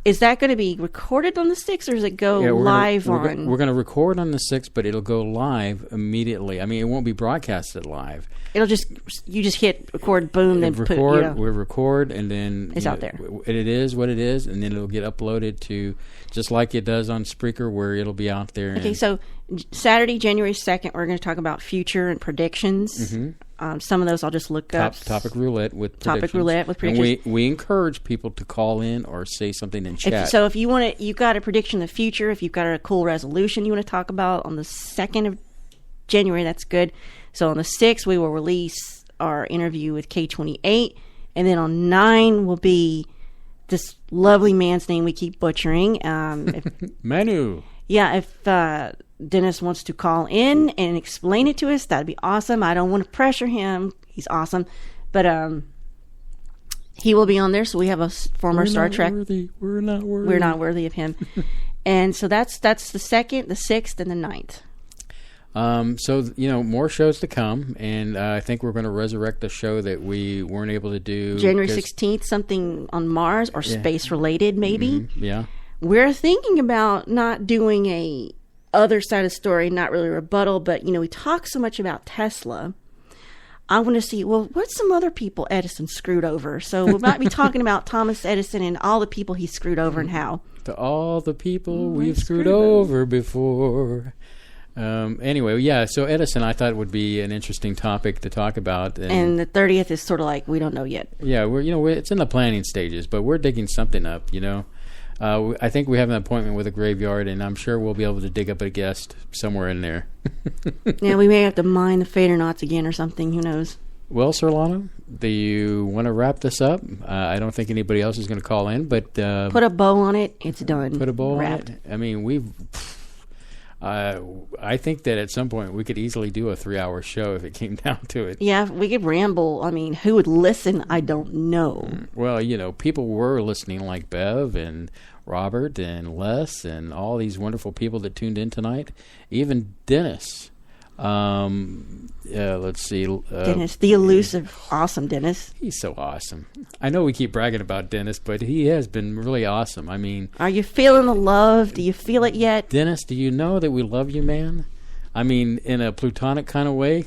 is that going to be recorded on the 6th, or does it go live on? We're going to record on the 6th, but it'll go live immediately. I mean, it won't be broadcasted live. You just hit record, boom, then record. We record, and then it's out there. It is what it is, and then it'll get uploaded to just like it does on Spreaker, where it'll be out there. Okay, so Saturday, January 2nd, we're going to talk about future and predictions. Mm-hmm. Some of those I'll just look up. Topic roulette with predictions. And we encourage people to call in or say something in chat. So if you want to, you've got a prediction of the future. If you've got a cool resolution you want to talk about on the 2nd of January, that's good. So on the 6th, we will release our interview with K28. And then on 9 will be this lovely man's name we keep butchering. Manu. Yeah, if Dennis wants to call in and explain it to us, that'd be awesome. I don't want to pressure him. He's awesome. But he will be on there. So we have a former Star Trek. We're not worthy. We're not worthy of him. And so that's the 2nd, the 6th, and the 9th. So, more shows to come, and I think we're going to resurrect the show that we weren't able to do. January 16th, something on Mars or space-related, maybe. Mm-hmm. Yeah. We're thinking about not doing a other side of the story, not really rebuttal, but, we talk so much about Tesla. I want to see, what's some other people Edison screwed over? So we might be talking about Thomas Edison and all the people he screwed over and how. To all the people we've screwed over before. Anyway, yeah, so Edison I thought would be an interesting topic to talk about. And the 30th is sort of like, we don't know yet. Yeah, it's in the planning stages, but we're digging something up, I think we have an appointment with a graveyard, and I'm sure we'll be able to dig up a guest somewhere in there. Yeah, we may have to mine the Fader knots again or something, who knows. Well, Sir Lana, do you want to wrap this up? I don't think anybody else is going to call in, but... put a bow on it, it's done. Put a bow on it? I mean, I think that at some point we could easily do a 3-hour show if it came down to it. Yeah, we could ramble. I mean, who would listen? I don't know. Well, people were listening, like Bev and Robert and Les and all these wonderful people that tuned in tonight. Even Dennis. Let's see. Dennis, the elusive, awesome Dennis. He's so awesome. I know we keep bragging about Dennis, but he has been really awesome. I mean... Are you feeling the love? Do you feel it yet? Dennis, do you know that we love you, man? I mean, in a plutonic kind of way.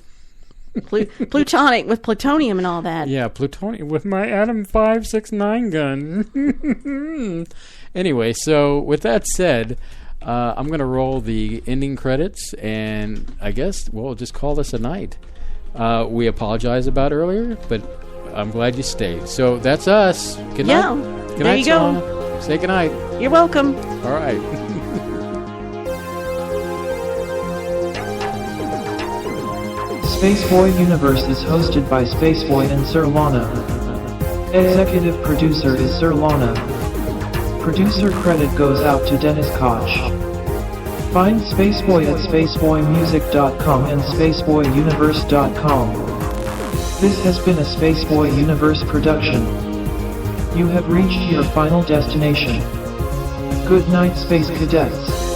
Plutonic with plutonium and all that. Yeah, plutonium with my Atom 569 gun. Anyway, so with that said... I'm going to roll the ending credits, and I guess we'll just call this a night. We apologize about earlier, but I'm glad you stayed. So that's us. Good night. Yeah, good there night, you go. Solana. Say good night. You're welcome. All right. Spaceboy Universe is hosted by Spaceboy and Sir Lana. Executive producer is Sir Lana. Producer credit goes out to Dennis Koch. Find Spaceboy at spaceboymusic.com and spaceboyuniverse.com. This has been a Spaceboy Universe production. You have reached your final destination. Good night, Space Cadets.